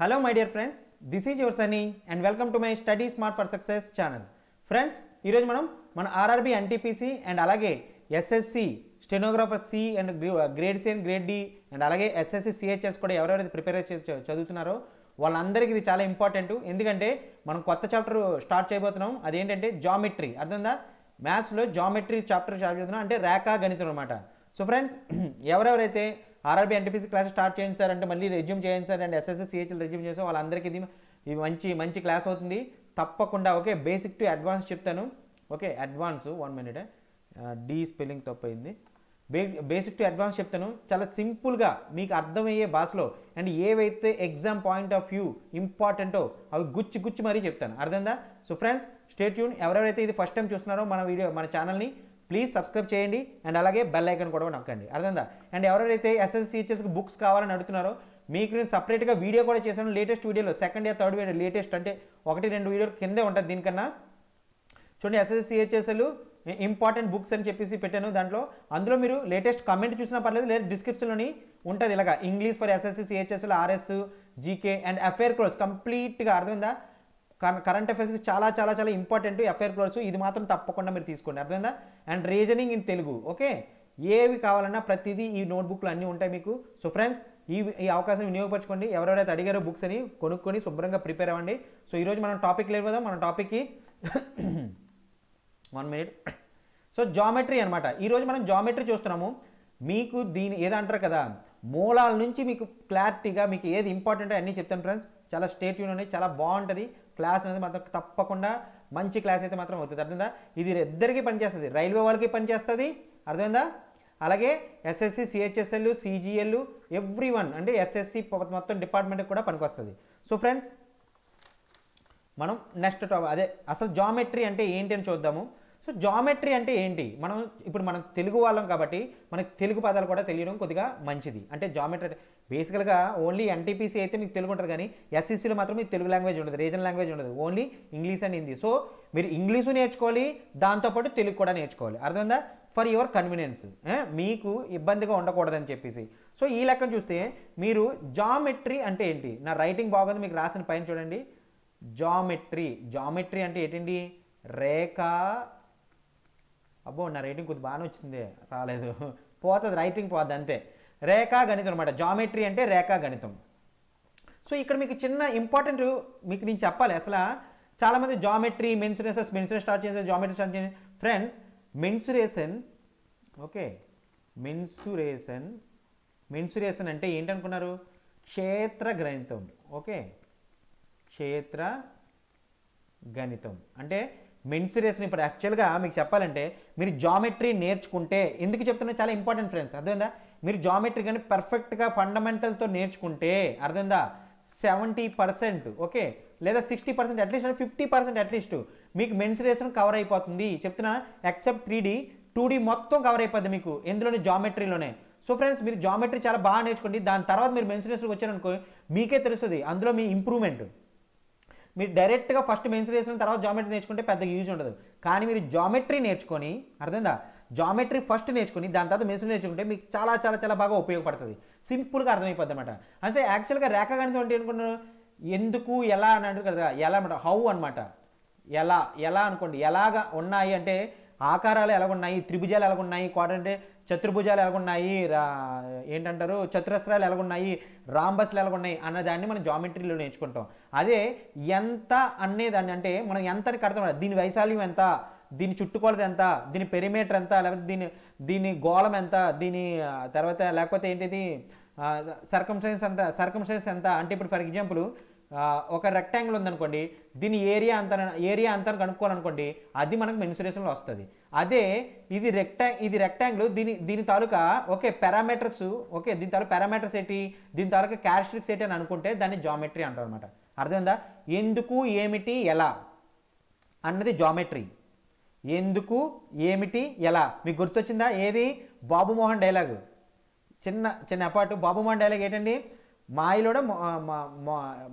Hello my dear friends, this is your Sunny and welcome to my Study Smart for Success channel. Friends, ఈ రోజు మన RRB NTPC and అలాగే SSC stenographer C and grade C and grade D and అలాగే SSC CHS కూడా ఎవరెవరైతే prepare చదువుతున్నారో వాళ్ళందరికీ ఇది చాలా ఇంపార్టెంట్. ఎందుకంటే మనం కొత్త చాప్టర్ స్టార్ట్ చేయబోతున్నాం. అదేంటంటే జామెట్రీ. అర్థందా? మ్యాథ్స్లో జామెట్రీ చాప్టర్ స్టార్ట్ చేస్తున్నాం, అంటే రేఖా గణితం అనమాట. సో ఫ్రెండ్స్, ఎవరెవరైతే ఆర్ఆర్బీ ఎన్టీపీసీ క్లాస్ స్టార్ట్ చేయండి సార్, అంటే మళ్ళీ రెజ్యూమ్ చేయండి sir, and SSC CHL resume చేసాం, వాళ్ళందరికీ ఇది మంచి క్లాస్ అవుతుంది తప్పకుండా. ఓకే, బేసిక్ టు అడ్వాన్స్ చెప్తాను. Okay, advance 1 minute, the spelling తప్పైంది. బేసిక్ టు అడ్వాన్స్ చెప్తాను, చాలా సింపుల్గా మీకు అర్థమయ్యే భాషలో, అండ్ ఏవైతే ఎగ్జామ్ పాయింట్ ఆఫ్ వ్యూ ఇంపార్టెంటో అవి గుచ్చి మరీ చెప్తాను. అర్థందా? So friends, stay tune. ఎవరెవరైతే ఇది ఫస్ట్ టైం చూస్తున్నారో మన ఛానల్ని ప్లీజ్ సబ్స్క్రైబ్ చేయండి, అండ్ అలాగే బెల్ ఐకాన్ కూడా నొక్కండి. అర్థందా? అండ్ ఎవరైతే ఎస్ఎస్సి సిహెచ్ఎస్కి బుక్స్ కావాలని అడుగుతున్నారో మీకు నేను సపరేట్గా వీడియో కూడా చేశాను. లేటెస్ట్ వీడియోలో second year third video, latest అంటే 1-2 వీడియోలు కిందే ఉంటుంది. దీనికన్నా చూడండి, ఎస్ఎస్సి సిహెచ్ఎస్ఎల్ ఇంపార్టెంట్ బుక్స్ అని చెప్పేసి పెట్టాను. అందులో మీరు లేటెస్ట్ కమెంట్ చూసినా పర్లేదు, లేదా డిస్క్రిప్షన్లోని ఉంటుంది ఇలాగా English for SSC CHSL, RS, GK and affair course కంప్లీట్గా. అర్థమైందా? కరెంట్ అఫైర్స్కి చాలా ఇంపార్టెంట్ అఫైర్ కోర్సు. ఇది మాత్రం తప్పకుండా మీరు తీసుకోండి. అర్థమైందా? And reasoning in Telugu. Okay, ఏవి కావాలన్నా ప్రతిదీ ఈ నోట్బుక్లు అన్నీ ఉంటాయి మీకు. సో ఫ్రెండ్స్, ఈ అవకాశం వినియోగపరచుకోండి. ఎవరెవరైతే అడిగారో బుక్స్ అని కొనుక్కొని శుభ్రంగా ప్రిపేర్ అవ్వండి. సో ఈరోజు మనం టాపిక్ లేదు కదా, మన టాపిక్కి 1 minute. సో జామెట్రీ అనమాట. ఈరోజు మనం జామెట్రీ చూస్తున్నాము. మీకు దీని ఏదంటారు కదా, మూలాల నుంచి మీకు క్లారిటీగా మీకు ఏది ఇంపార్టెంట్ అన్నీ చెప్తాను ఫ్రెండ్స్. చాలా స్టే ట్యూన్ అనేది చాలా బాగుంటుంది క్లాస్ అనేది మాత్రం. తప్పకుండా మంచి క్లాస్ అయితే మాత్రం అవుతుంది. అర్థమైందా? ఇది ఇద్దరికి పనిచేస్తుంది, రైల్వే వాళ్ళకి పనిచేస్తుంది. అర్థమైందా? అలాగే ఎస్ఎస్సి సిహెచ్ఎస్ఎల్ సిజిఎల్ ఎవ్రీవన్, అంటే ఎస్ఎస్సి మొత్తం డిపార్ట్మెంట్కి కూడా పనికొస్తుంది. సో ఫ్రెండ్స్, మనం నెక్స్ట్ అదే అసలు జామెట్రీ అంటే ఏంటి అని చూద్దాము. సో జామెట్రీ అంటే ఏంటి? మనం తెలుగు వాళ్ళం కాబట్టి మనకి తెలుగు పదాలు కూడా తెలియడం కొద్దిగా మంచిది. అంటే జామెట్రీ బేసికల్గా ఓన్లీ ఎన్టీపీసీ అయితే మీకు తెలుగు ఉంటుంది, కానీ ఎస్సీసీలో మాత్రం మీకు తెలుగు లాంగ్వేజ్ ఉండదు, రీజనల్ లాంగ్వేజ్ ఉండదు, only English and Hindi. So మీరు ఇంగ్లీషు నేర్చుకోవాలి, దాంతోపాటు తెలుగు కూడా నేర్చుకోవాలి. అర్థమైందా? ఫర్ యువర్ కన్వీనియన్స్, మీకు ఇబ్బందిగా ఉండకూడదని చెప్పేసి. సో ఈ లెక్కను చూస్తే మీరు జామెట్రీ అంటే ఏంటి, నా రైటింగ్ బాగుంది మీకు రాసిన పైన చూడండి. జామెట్రీ అంటే ఏంటండి? రేఖా, అబ్బో నా రైటింగ్ కొద్దిగా బాగానే వచ్చింది, రాలేదు, పోతుంది, రైటింగ్ పోతుంది అంతే. రేఖా గణితం అనమాట. జామెట్రీ అంటే రేఖా గణితం. సో ఇక్కడ మీకు చిన్న ఇంపార్టెంట్ మీకు నేను చెప్పాలి. అసలు చాలామంది జామెట్రీ మెన్సురేషన్ స్టార్ట్ చేసి జామెట్రీ స్టార్ట్ చేసి ఫ్రెండ్స్, మెన్సురేషన్. ఓకే, మెన్సురేషన్ అంటే ఏంటనుకున్నారు? క్షేత్ర గణితం. ఓకే, క్షేత్ర గణితం అంటే మెన్సురేషన్. ఇప్పుడు యాక్చువల్గా మీకు చెప్పాలంటే మీరు జామెట్రీ నేర్చుకుంటే, ఎందుకు చెప్తున్నా చాలా ఇంపార్టెంట్ ఫ్రెండ్స్. అర్థమైందా? మీరు జామెట్రీ కానీ పర్ఫెక్ట్గా ఫండమెంటల్తో నేర్చుకుంటే, అర్థమైందా, 70%, ఓకే, లేదా 60%, అట్లీస్ట్ 50% అట్లీస్ట్ మీకు మెన్సురేషన్ కవర్ అయిపోతుంది చెప్తున్నా. ఎక్సెప్ట్ 3D 2D మొత్తం కవర్ అయిపోద్ది మీకు ఎందులోనే, జామెట్రీలోనే. సో ఫ్రెండ్స్, మీరు జామెట్రీ చాలా బాగా నేర్చుకోండి. దాని తర్వాత మీరు మెన్సురేషన్కి వచ్చారనుకో మీకే తెలుస్తుంది అందులో మీ ఇంప్రూవ్మెంట్. మీరు డైరెక్ట్గా ఫస్ట్ మెన్సురేషన్ తర్వాత జామెట్రీ నేర్చుకుంటే పెద్ద యూజ్ ఉండదు. కానీ మీరు జామెట్రీ నేర్చుకొని, అర్థమైందా, జామెట్రీ ఫస్ట్ నేర్చుకొని దాని తర్వాత మెన్సురేషన్ నేర్చుకుంటే మీకు చాలా బాగా ఉపయోగపడుతుంది. సింపుల్గా అర్థమైపోద్ది అనమాట. అంటే యాక్చువల్గా రేఖాగణితం అంటే అనుకున్నాను, ఎందుకు ఎలా అని అంటారు కదా, ఎలా అనమాట, హౌ అనమాట. ఎలా అనుకోండి, ఎలాగా ఉన్నాయి అంటే ఆకారాలు ఎలాగున్నాయి, త్రిభుజాలు ఎలాగున్నాయి, అంటే చతుర్భుజాలు ఎలాగున్నాయి, ఏంటంటారు చతురస్రాలు ఎలాగున్నాయి, రాంబస్లు ఎలాగున్నాయి అన్నదాన్ని మనం జామెట్రీలో నేర్చుకుంటాం. అదే ఎంత అనేదాన్ని అంటే మనం ఎంతని కడతాం, దీని వైశాల్యం ఎంత, దీని చుట్టుకొలత ఎంత, దీని పెరిమీటర్ ఎంత, లేకపోతే దీని గోళం ఎంత, దీని తర్వాత లేకపోతే ఏంటిది సర్కంస్టెన్స్ ఎంత. అంటే ఇప్పుడు ఫర్ ఎగ్జాంపుల్ ఒక రెక్టాంగిల్ ఉందనుకోండి, దీని ఏరియా అంతా కనుక్కోవాలనుకోండి, అది మనకు మెన్సురేషన్లో వస్తుంది. అదే ఇది రెక్టాంగిల్, దీని తాలూకా ఓకే పారామీటర్స్, ఓకే దీని తాలూకా పారామీటర్స్ ఏంటి, దీని తాలూకా క్యారెక్టరిస్టిక్స్ ఏంటి అని అనుకుంటే దాన్ని జామెట్రీ అంటారు అనమాట. అర్థమైందా? ఎందుకు, ఏమిటి, ఎలా అన్నది జామెట్రీ. ఎందుకు, ఏమిటి, ఎలా. మీకు గుర్తొచ్చిందా? ఏది? బాబుమోహన్ డైలాగు, చిన్న అపాటు. బాబుమోహన్ డైలాగ్ ఏంటండి?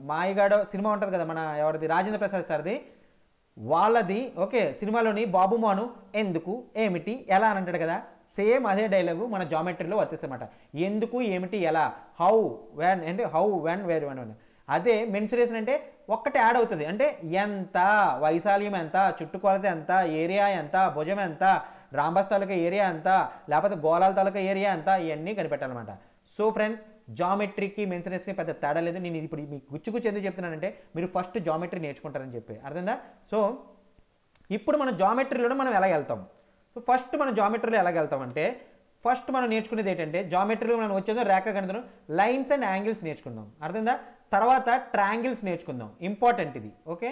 మాయగాడో సినిమా ఉంటుంది కదా, మన ఎవరిది, రాజేంద్ర ప్రసాద్ సార్ది, వాళ్ళది. ఓకే, సినిమాలోని బాబుమోహను ఎందుకు, ఏమిటి, ఎలా అని అంటాడు కదా, సేమ్ అదే డైలాగు మన జామెట్రీలో వర్తిస్తుంది అనమాట. ఎందుకు, ఏమిటి, ఎలా, హౌ, వెన్ అంటే హౌ, వెన్, వేర్, వెన్. అదే మెన్సురేషన్ అంటే ఒక్కటి యాడ్ అవుతుంది, అంటే ఎంత వైశాల్యం ఎంత, చుట్టుకొలత ఎంత, ఏరియా ఎంత, భుజం ఎంత, రాంబస్ తాలూకా ఏరియా ఎంత, లేకపోతే గోళాల తాలూకా ఏరియా ఎంత, ఇవన్నీ కనిపెట్టాలన్నమాట. సో ఫ్రెండ్స్, జామెట్రీకి మెన్సురేషన్కి పెద్ద తేడా లేదు. నేను ఇప్పుడు మీకు గుచ్చుగుచ్చు ఎందుకు చెప్తున్నానంటే మీరు ఫస్ట్ జామెట్రీ నేర్చుకుంటారని చెప్పి, అర్థందా? సో ఇప్పుడు మనం జామెట్రీలో మనం ఎలా వెళ్తాం? సో ఫస్ట్ మనం జామెట్రీలో ఎలా వెళ్తామంటే ఫస్ట్ మనం నేర్చుకునేది ఏంటంటే జామెట్రీలో మనం వచ్చేదో రేఖాగణితం, లైన్స్ అండ్ యాంగిల్స్ నేర్చుకుందాం, అర్థందా? తర్వాత ట్రయాంగిల్స్ నేర్చుకుందాం, ఇంపార్టెంట్ ఇది. ఓకే,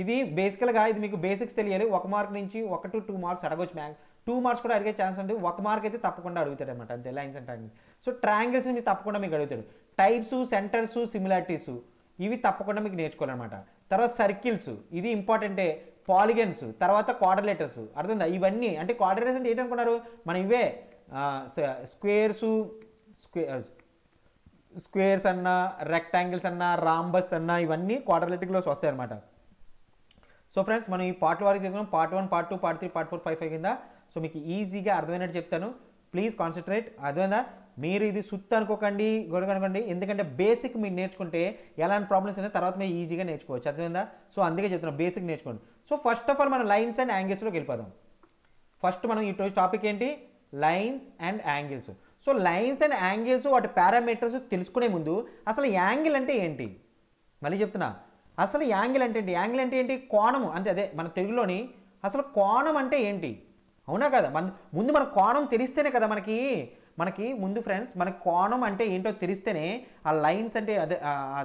ఇది బేసికల్గా ఇది మీకు బేసిక్స్ తెలియాలి. 1 మార్క్ నుంచి 1 to 2 మార్క్స్ అడగవచ్చు, 2 మార్క్స్ కూడా అడిగే ఛాన్స్ ఉంది. 1 మార్క్ అయితే తప్పకుండా అడుగుతాడు అనమాట, అంతే. Lines and triangles. So triangles మీకు తప్పకుండా మీకు అడుగుతాడు. టైప్స్, సెంటర్స్, సిమిలారిటీస్ ఇవి తప్పకుండా మీకు నేర్చుకోవాలన్నమాట. తర్వాత సర్కిల్స్, ఇది ఇంపార్టెంటే. పాలిగన్స్, తర్వాత క్వాడ్రిలేటర్స్, అర్థందా? ఇవన్నీ అంటే క్వాడ్రిలేటర్స్ అంటే ఏంటనుకున్నారు? మనం ఇవే స్క్వేర్స్ అన్నా, రెక్టాంగిల్స్ అన్నా, రాంబస్ అన్నా ఇవన్నీ క్వాడ్రిలేటిక్లోస్ వస్తాయి అనమాట. సో ఫ్రెండ్స్, మనం ఈ పార్ట్ వరకు తీసుకున్నాం. పార్ట్ 1, పార్ట్ 2, పార్ట్ 3, పార్ట్ 4, 5 కింద. సో మీకు ఈజీగా అర్థమైనట్టు చెప్తాను, ప్లీజ్ కాన్సన్ట్రేట్. అర్థమైందా? మీరు ఇది సుత్తి అనుకోకండి, గొడవనుకోండి, ఎందుకంటే బేసిక్ మీరు నేర్చుకుంటే ఎలాంటి ప్రాబ్లమ్స్ అయినా తర్వాత మీరు ఈజీగా నేర్చుకోవచ్చు, అర్థమైందా? సో అందుకే చెప్తున్నాను, బేసిక్ నేర్చుకోండి. సో ఫస్ట్ ఆఫ్ ఆల్ మనం లైన్స్ అండ్ యాంగిల్స్లోకి వెళ్ళిపోదాం. ఫస్ట్ మనం ఈ టాపిక్ ఏంటి? Lines and angles. So lines and angles వాటి పారామీటర్స్ తెలుసుకునే ముందు అసలు యాంగిల్ అంటే ఏంటి? మళ్ళీ చెప్తున్నా, అసలు యాంగిల్ అంటే ఏంటి? యాంగిల్ అంటే ఏంటి? కోణము అంటే అదే మన తెలుగులోని అసలు కోణం అంటే ఏంటి, అవునా కదా? ముందు మన కోణం తెలిస్తేనే కదా మనకి ముందు ఫ్రెండ్స్, మనకి కోణం అంటే ఏంటో తెలిస్తేనే ఆ లైన్స్ అంటే అదే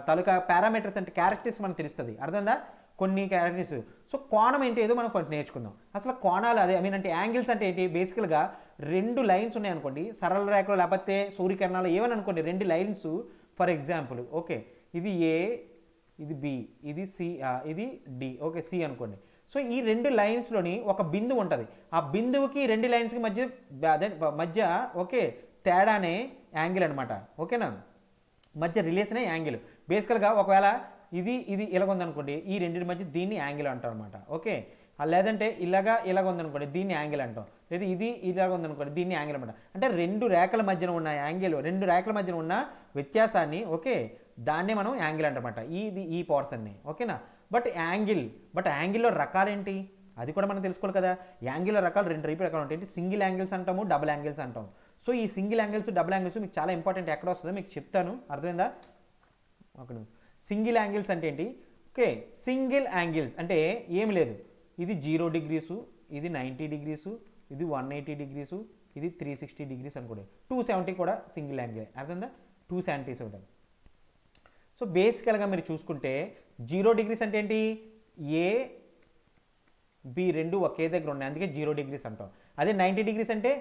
తాలూకా పారామీటర్స్ అంటే క్యారెక్టర్స్ మనకు తెలుస్తుంది, అర్థందా? కొన్ని క్యారెక్టర్స్. సో కోణం ఏంటి ఏదో మనం ఫస్ట్ నేర్చుకుందాం. అసలు కోణాలు అదే అంటే యాంగిల్స్ అంటే ఏంటి? బేసికల్గా 2 లైన్స్ ఉన్నాయనుకోండి, సరళ రేఖలు లేకపోతే సూర్యకిరణాలు ఏమని అనుకోండి, 2 లైన్స్ ఫర్ ఎగ్జాంపుల్. ఓకే, ఇది ఏ, ఇది బి, ఇది సి, ఇది డి. ఓకే, సి అనుకోండి. సో ఈ 2 లైన్స్లోని ఒక బిందువు ఉంటుంది. ఆ బిందువుకి 2 లైన్స్కి మధ్య ఓకే తేడానే యాంగిల్ అనమాట, ఓకేనా? మధ్య రిలేషనే యాంగిల్. బేసికల్గా ఒకవేళ ఇది ఇలాగ ఉందనుకోండి, ఈ రెండింటి మధ్య దీన్ని యాంగిల్ అంటాం అనమాట, ఓకే? లేదంటే ఇలాగ ఉందనుకోండి, దీన్ని యాంగిల్ అంటాం. లేదా ఇది ఇలాగ ఉందనుకోండి, దీన్ని యాంగిల్ అనమాట. అంటే 2 రేఖల మధ్యన ఉన్న యాంగిల్, 2 రేఖల మధ్యన ఉన్న వ్యత్యాసాన్ని, ఓకే, దాన్నే మనం యాంగిల్ అంటమాట, ఈ పోర్షన్ని, ఓకేనా? బట్ యాంగిల్లో రకాలేంటి అది కూడా మనం తెలుసుకోవాలి కదా. యాంగిల్లో రకాలు 2 రకాలు ఉంటాయి. సింగిల్ యాంగిల్స్ అంటాము, డబుల్ యాంగిల్స్ అంటాం. సో ఈ సింగిల్ యాంగిల్స్, డబుల్ యాంగిల్స్ మీకు చాలా ఇంపార్టెంట్. ఎక్కడ వస్తుందో మీకు చెప్తాను, అర్థమైందా? ఓకే, సింగిల్ యాంగిల్స్ అంటే ఏంటి? ఓకే, సింగిల్ యాంగిల్స్ అంటే ఏమి లేదు, ఇది 0 degrees, ఇది 90 degrees, ఇది 180 degrees, ఇది 360 degrees అనుకోండి. 270 కూడా సింగిల్ యాంగిల్, అర్థందా? 270 ఉంటుంది. సో బేసికల్గా మీరు చూసుకుంటే 0 degrees అంటే ఏంటి? ఏ బి 2 ఒకే దగ్గర ఉన్నాయి, అందుకే 0 degrees అంటాం. అదే 90 degrees అంటే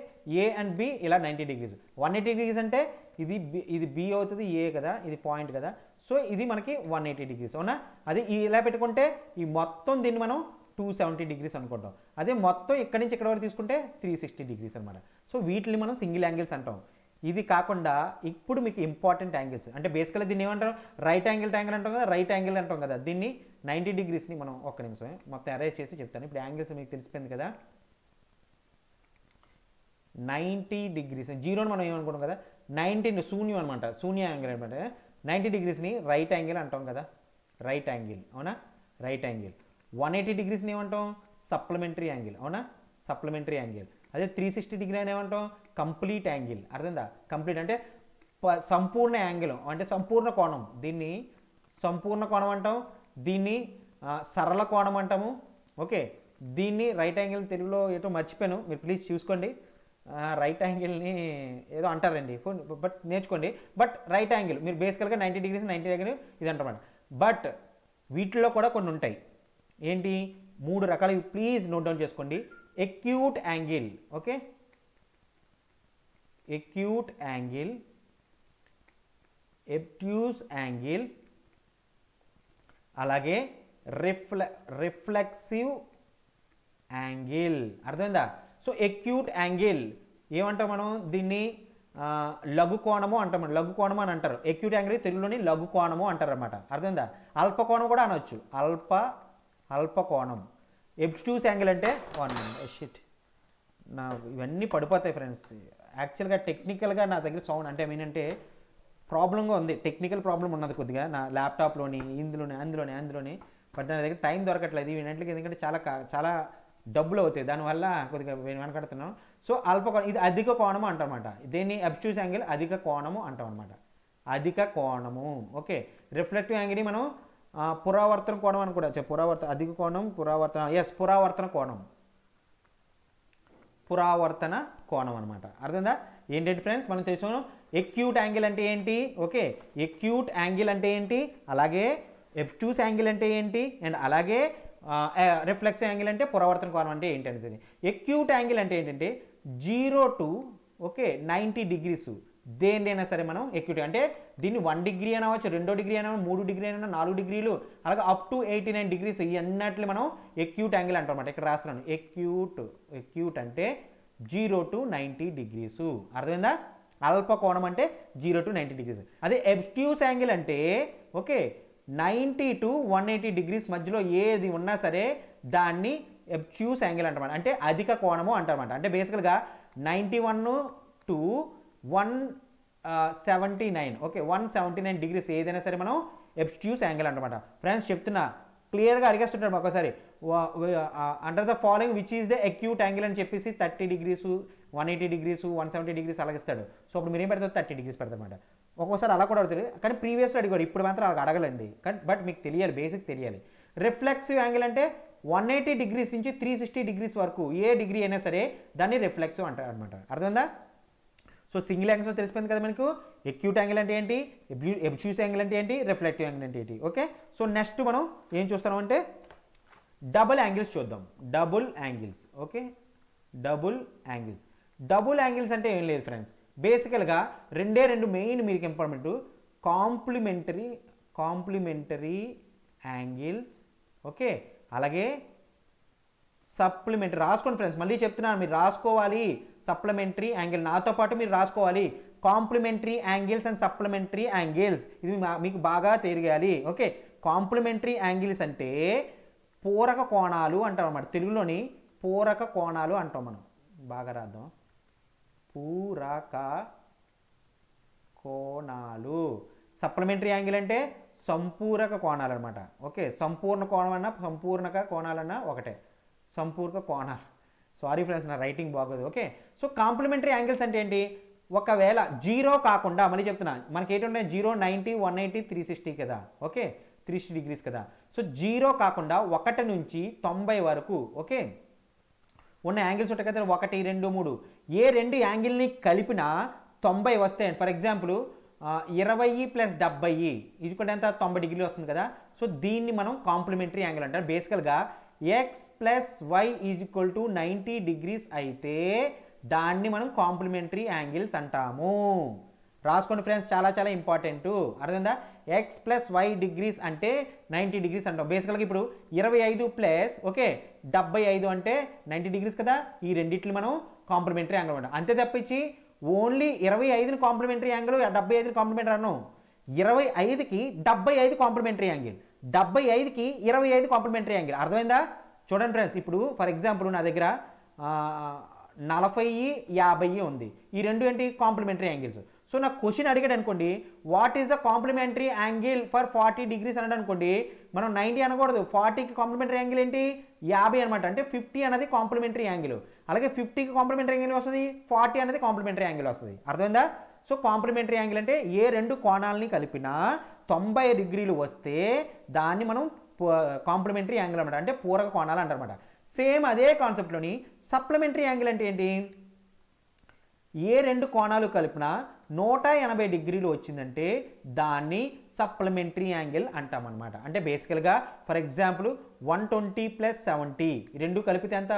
ఏ అండ్ బి ఇలా 90 degrees. 180 degrees అంటే ఇది బి అవుతుంది, ఏ కదా, ఇది పాయింట్ కదా. సో ఇది మనకి 180 degrees, అవునా? అది ఇలా పెట్టుకుంటే ఈ మొత్తం దీన్ని మనం 270 degrees అనుకుంటాం. అదే మొత్తం ఇక్కడి నుంచి ఇక్కడ వరకు తీసుకుంటే 360 degrees అనమాట. సో వీటిని మనం సింగిల్ యాంగిల్స్ అంటాం. ఇది కాకుండా ఇప్పుడు మీకు ఇంపార్టెంట్ యాంగిల్స్ అంటే బేసికల్గా దీన్ని ఏమంటారు? రైట్ యాంగిల్ ట్రయాంగిల్ అంటాం కదా, రైట్ యాంగిల్ అంటాం కదా. దీన్ని 90 degreesని మనం ఒక్క నిమిషమే మొత్తం అరేంజ్ చేసి చెప్తాను. ఇప్పుడు యాంగిల్స్ మీకు తెలిసిపోయింది కదా. 90 degrees, 0ని మనం ఏమనుకుంటాం కదా, 90 శూన్యం అనమాట, శూన్య యాంగిల్ అనమాట. 90 degreesని రైట్ యాంగిల్ అంటాం కదా, రైట్ యాంగిల్, అవునా? Right angle. 180 degreesని ఏమంటాం? సప్లిమెంటరీ యాంగిల్, అవునా? Supplementary angle. అదే 360 degree అని ఏమంటాం? Complete angle, అర్థందా? కంప్లీట్ అంటే సంపూర్ణ యాంగిల్ అంటే సంపూర్ణ కోణం, దీన్ని సంపూర్ణ కోణం అంటాం. దీన్ని సరళ కోణం అంటాము, ఓకే? దీన్ని రైట్ యాంగిల్, తెలుగులో ఏదో మర్చిపోయాను, మీరు ప్లీజ్ చూసుకోండి. రైట్ యాంగిల్ని ఏదో అంటారండి, బట్ నేర్చుకోండి. బట్ రైట్ యాంగిల్ మీరు బేసికల్గా 90 degrees 90 యాంగిల్ ఇది అంటామాట. బట్ వీటిలో కూడా కొన్ని ఉంటాయి. ఏంటి? 3 రకాలు, ప్లీజ్ నోట్ డౌన్ చేసుకోండి. Acute angle, okay, acute angle, obtuse angle, అలాగే రిఫ్లెక్సివ్ యాంగిల్, అర్థమైందా? సో ఎక్యూట్ యాంగిల్ ఏమంటాం మనం? దీన్ని లఘు కోణము అంటాం, లఘు కోణము అని అంటారు. ఎక్యూట్ యాంగిల్ తెలుగులోని లఘు కోణము అంటారు అనమాట, అర్థమైందా? అల్పకోణం కూడా అనొచ్చు, అల్పకోణం. ఎబ్ట్యూస్ యాంగిల్ అంటే ఇవన్నీ పడిపోతాయి ఫ్రెండ్స్. యాక్చువల్గా టెక్నికల్గా నా దగ్గర సౌండ్ అంటే ఏంటంటే ప్రాబ్లంగా ఉంది, టెక్నికల్ ప్రాబ్లం ఉన్నది కొద్దిగా నా ల్యాప్టాప్లోని అందులోని బట్ నా దగ్గర టైం దొరకట్లేదు ఈ వినట్లకి, ఎందుకంటే చాలా డబ్బులు అవుతాయి, దానివల్ల కొద్దిగా వెనకడుతున్నాం. సో ఇది అధిక కోణము అంటామన్నమాట. దీన్ని అబ్స్ట్యూస్ యాంగిల్ అధిక కోణము అంటాం అనమాట, అధిక కోణము. ఓకే, రిఫ్లెక్టివ్ యాంగిల్ మనం పురావర్తన కోణం అని కూడా అధిక కోణం పురావర్తన కోణం అనమాట. అర్థందా? ఏంటంటే ఫ్రెండ్స్ మనం తెలుసుకున్నాం ఎక్యూట్ యాంగిల్ అంటే ఏంటి, ఓకే, ఎక్యూట్ యాంగిల్ అంటే ఏంటి, అలాగే అబ్స్ట్యూస్ యాంగిల్ అంటే ఏంటి, అండ్ అలాగే రిఫ్లెక్సివ్ యాంగిల్ అంటే పురావర్తన కోణం అంటే ఏంటి అనేది. ఎక్యూట్ యాంగిల్ అంటే ఏంటంటే 0 to 90 degrees దేనిదైనా సరే మనం ఎక్యూట్ అంటే దీన్ని 1 degree అనవచ్చు, 2 degree అనవచ్చు, 3 degree అయినా, 4 degrees, అలాగే అప్ టు 89 degrees అన్నట్లు మనం ఎక్యూట్ యాంగిల్ అంటాం అన్నమాట. ఇక్కడ రాస్తున్నాను ఎక్యూట్ అంటే 0 to 90 degrees. అర్థమైందా? అల్ప కోణం అంటే 0 to 90 degrees. అదే అబ్స్ట్యూస్ యాంగిల్ అంటే ఓకే 90 to 180 degrees మధ్యలో ఏది ఉన్నా సరే దాన్ని అబ్స్ట్యూస్ యాంగిల్ అంటారు, అంటే అధిక కోణము అంటారన్నమాట. అంటే బేసికల్గా 91 to 179 179 degrees ఏదైనా సరే మనం అబ్స్ట్యూస్ యాంగిల్ అంటారన్నమాట. ఫ్రెండ్స్ చెప్తున్నా, క్లియర్గా అడిగేస్తుంటారు ఒకసారి, under the following which is the acute angle అని చెప్పేసి 30 degrees 180 degrees 170 degrees అలాగిస్తాడు. సో అప్పుడు మీరు ఏం పెడతారు, 30 degrees పెడతారన్నమాట. ఒక్కోసారి అలా కూడా అడుగుతారు, కానీ ప్రీవియస్లో అడిగాడు, ఇప్పుడు మాత్రం అలా అడగలండి. బట్ మీకు తెలియాలి, బేసిక్ తెలియాలి. రిఫ్లెక్సివ్ యాంగిల్ అంటే 180 degrees నుంచి 360 degrees వరకు ఏ డిగ్రీ అయినా సరే దాన్ని రిఫ్లెక్సివ్ అంటారు అనమాట. అర్థమైందా? సో సింగిల్ యాంగిల్స్ తెలిసిపోయింది కదా మనకు, ఎక్యూట్ యాంగిల్ అంటే ఏంటి, అబ్స్ట్యూస్ యాంగిల్ అంటే ఏంటి, రిఫ్లెక్టివ్ యాంగిల్ అంటే ఏంటి. ఓకే, సో నెక్స్ట్ మనం ఏం చూస్తాం అంటే డబుల్ యాంగిల్స్ చూద్దాం. Double angles. Okay, double angles అంటే ఏం లేదు ఫ్రెండ్స్, బేసికల్గా రెండు మెయిన్ మీకు ఇంపార్టెంట్, కాంప్లిమెంటరీ యాంగిల్స్, ఓకే, అలాగే సప్లిమెంటరీ. రాసుకోండి ఫ్రెండ్స్, మళ్ళీ చెప్తున్నాను, మీరు రాసుకోవాలి. సప్లిమెంటరీ యాంగిల్ నాతో పాటు మీరు రాసుకోవాలి. Complementary angles and supplementary angles, ఇది మీకు బాగా తెలియాలి. ఓకే, కాంప్లిమెంటరీ యాంగిల్స్ అంటే పూరక కోణాలు అంటాం అన్నమాట. తెలుగులోని పూరక కోణాలు అంటాం మనం. బాగా రాద్దాం, పూరక కోణాలు. సప్లిమెంటరీ యాంగిల్ అంటే సంపూరక కోణాలు అనమాట. ఓకే, సంపూర్ణ కోణం అన్నా సంపూర్ణక కోణాలన్నా ఒకటే, సంపూర్ణ కోణాలు. సారీ ఫ్రెండ్స్, నా రైటింగ్ బాగోదు. ఓకే, సో కాంప్లిమెంటరీ యాంగిల్స్ అంటే ఏంటి, ఒకవేళ 0 కాకుండా, మళ్ళీ చెప్తున్నా, మనకి ఏంటంటే 0, 90, 180, 360 కదా. ఓకే, 360 degrees కదా. సో 0 కాకుండా 1 నుంచి 90 వరకు ఓకే ఉన్న యాంగిల్స్ ఉంటాయి కదా, 1, 2, 3, ఏ రెండు యాంగిల్ని కలిపినా 90 వస్తాయి. ఫర్ ఎగ్జాంపుల్ 20 + 70 ఇది కూడా ఎంత 90 degrees వస్తుంది కదా. సో దీన్ని మనం కాంప్లిమెంటరీ యాంగిల్ అంటారు. బేసికల్గా x + y = 90 degrees అయితే దాన్ని మనం కాంప్లిమెంటరీ యాంగిల్స్ అంటాము. రాసుకోండి ఫ్రెండ్స్, చాలా ఇంపార్టెంట్. అర్థమైందా? x + y degrees అంటే 90 degrees అంటాం. బేసికల్గా ఇప్పుడు 25 ప్లస్ ఓకే 75 అంటే 90 degrees కదా. ఈ రెండింటిని మనం కాంప్లిమెంటరీ యాంగిల్ అంటాం. అంతే తప్పించి ఓన్లీ 25ని కాంప్లిమెంటరీ యాంగిల్ 75ని కాంప్లిమెంటరీ అన్నాం. 25కి 75 కాంప్లిమెంటరీ యాంగిల్, 75కి 25 కాంప్లిమెంటరీ యాంగిల్. అర్థమైందా? చూడండి ఫ్రెండ్స్, ఇప్పుడు ఫర్ ఎగ్జాంపుల్ నా దగ్గర 40, 50 ఉంది. ఈ రెండు ఏంటి కాంప్లిమెంటరీ యాంగిల్స్. సో నాకు క్వశ్చన్ అడిగాడు అనుకోండి, what is the complementary angle for 40 degrees అన్నాడు అనుకోండి, మనం 90 అనకూడదు. 40కి కాంప్లిమెంటరీ యాంగిల్ ఏంటి 50 అనమాట. అంటే 50 అనేది కాంప్లిమెంటరీ యాంగిల్. అలాగే 50కి కాంప్లిమెంటరీ యాంగిల్ వస్తుంది, 40 అనేది కాంప్లిమెంటరీ యాంగిల్ వస్తుంది. అర్థమైందా? సో కాంప్లిమెంటరీ యాంగిల్ అంటే ఏ రెండు కోణాలని కలిపినా 90 degrees వస్తే దాన్ని మనం కాంప్లిమెంటరీ యాంగిల్ అనమాట, అంటే పూరక కోణాలు అంటారన్నమాట. సేమ్ అదే కాన్సెప్ట్లోని సప్లిమెంటరీ యాంగిల్ అంటే ఏంటి, ఏ రెండు కోణాలు కలిపినా 180 degrees వచ్చిందంటే దాన్ని సప్లిమెంటరీ యాంగిల్ అంటామన్నమాట. అంటే బేసికల్గా ఫర్ ఎగ్జాంపుల్ 120 + 70 రెండు కలిపితే ఎంత,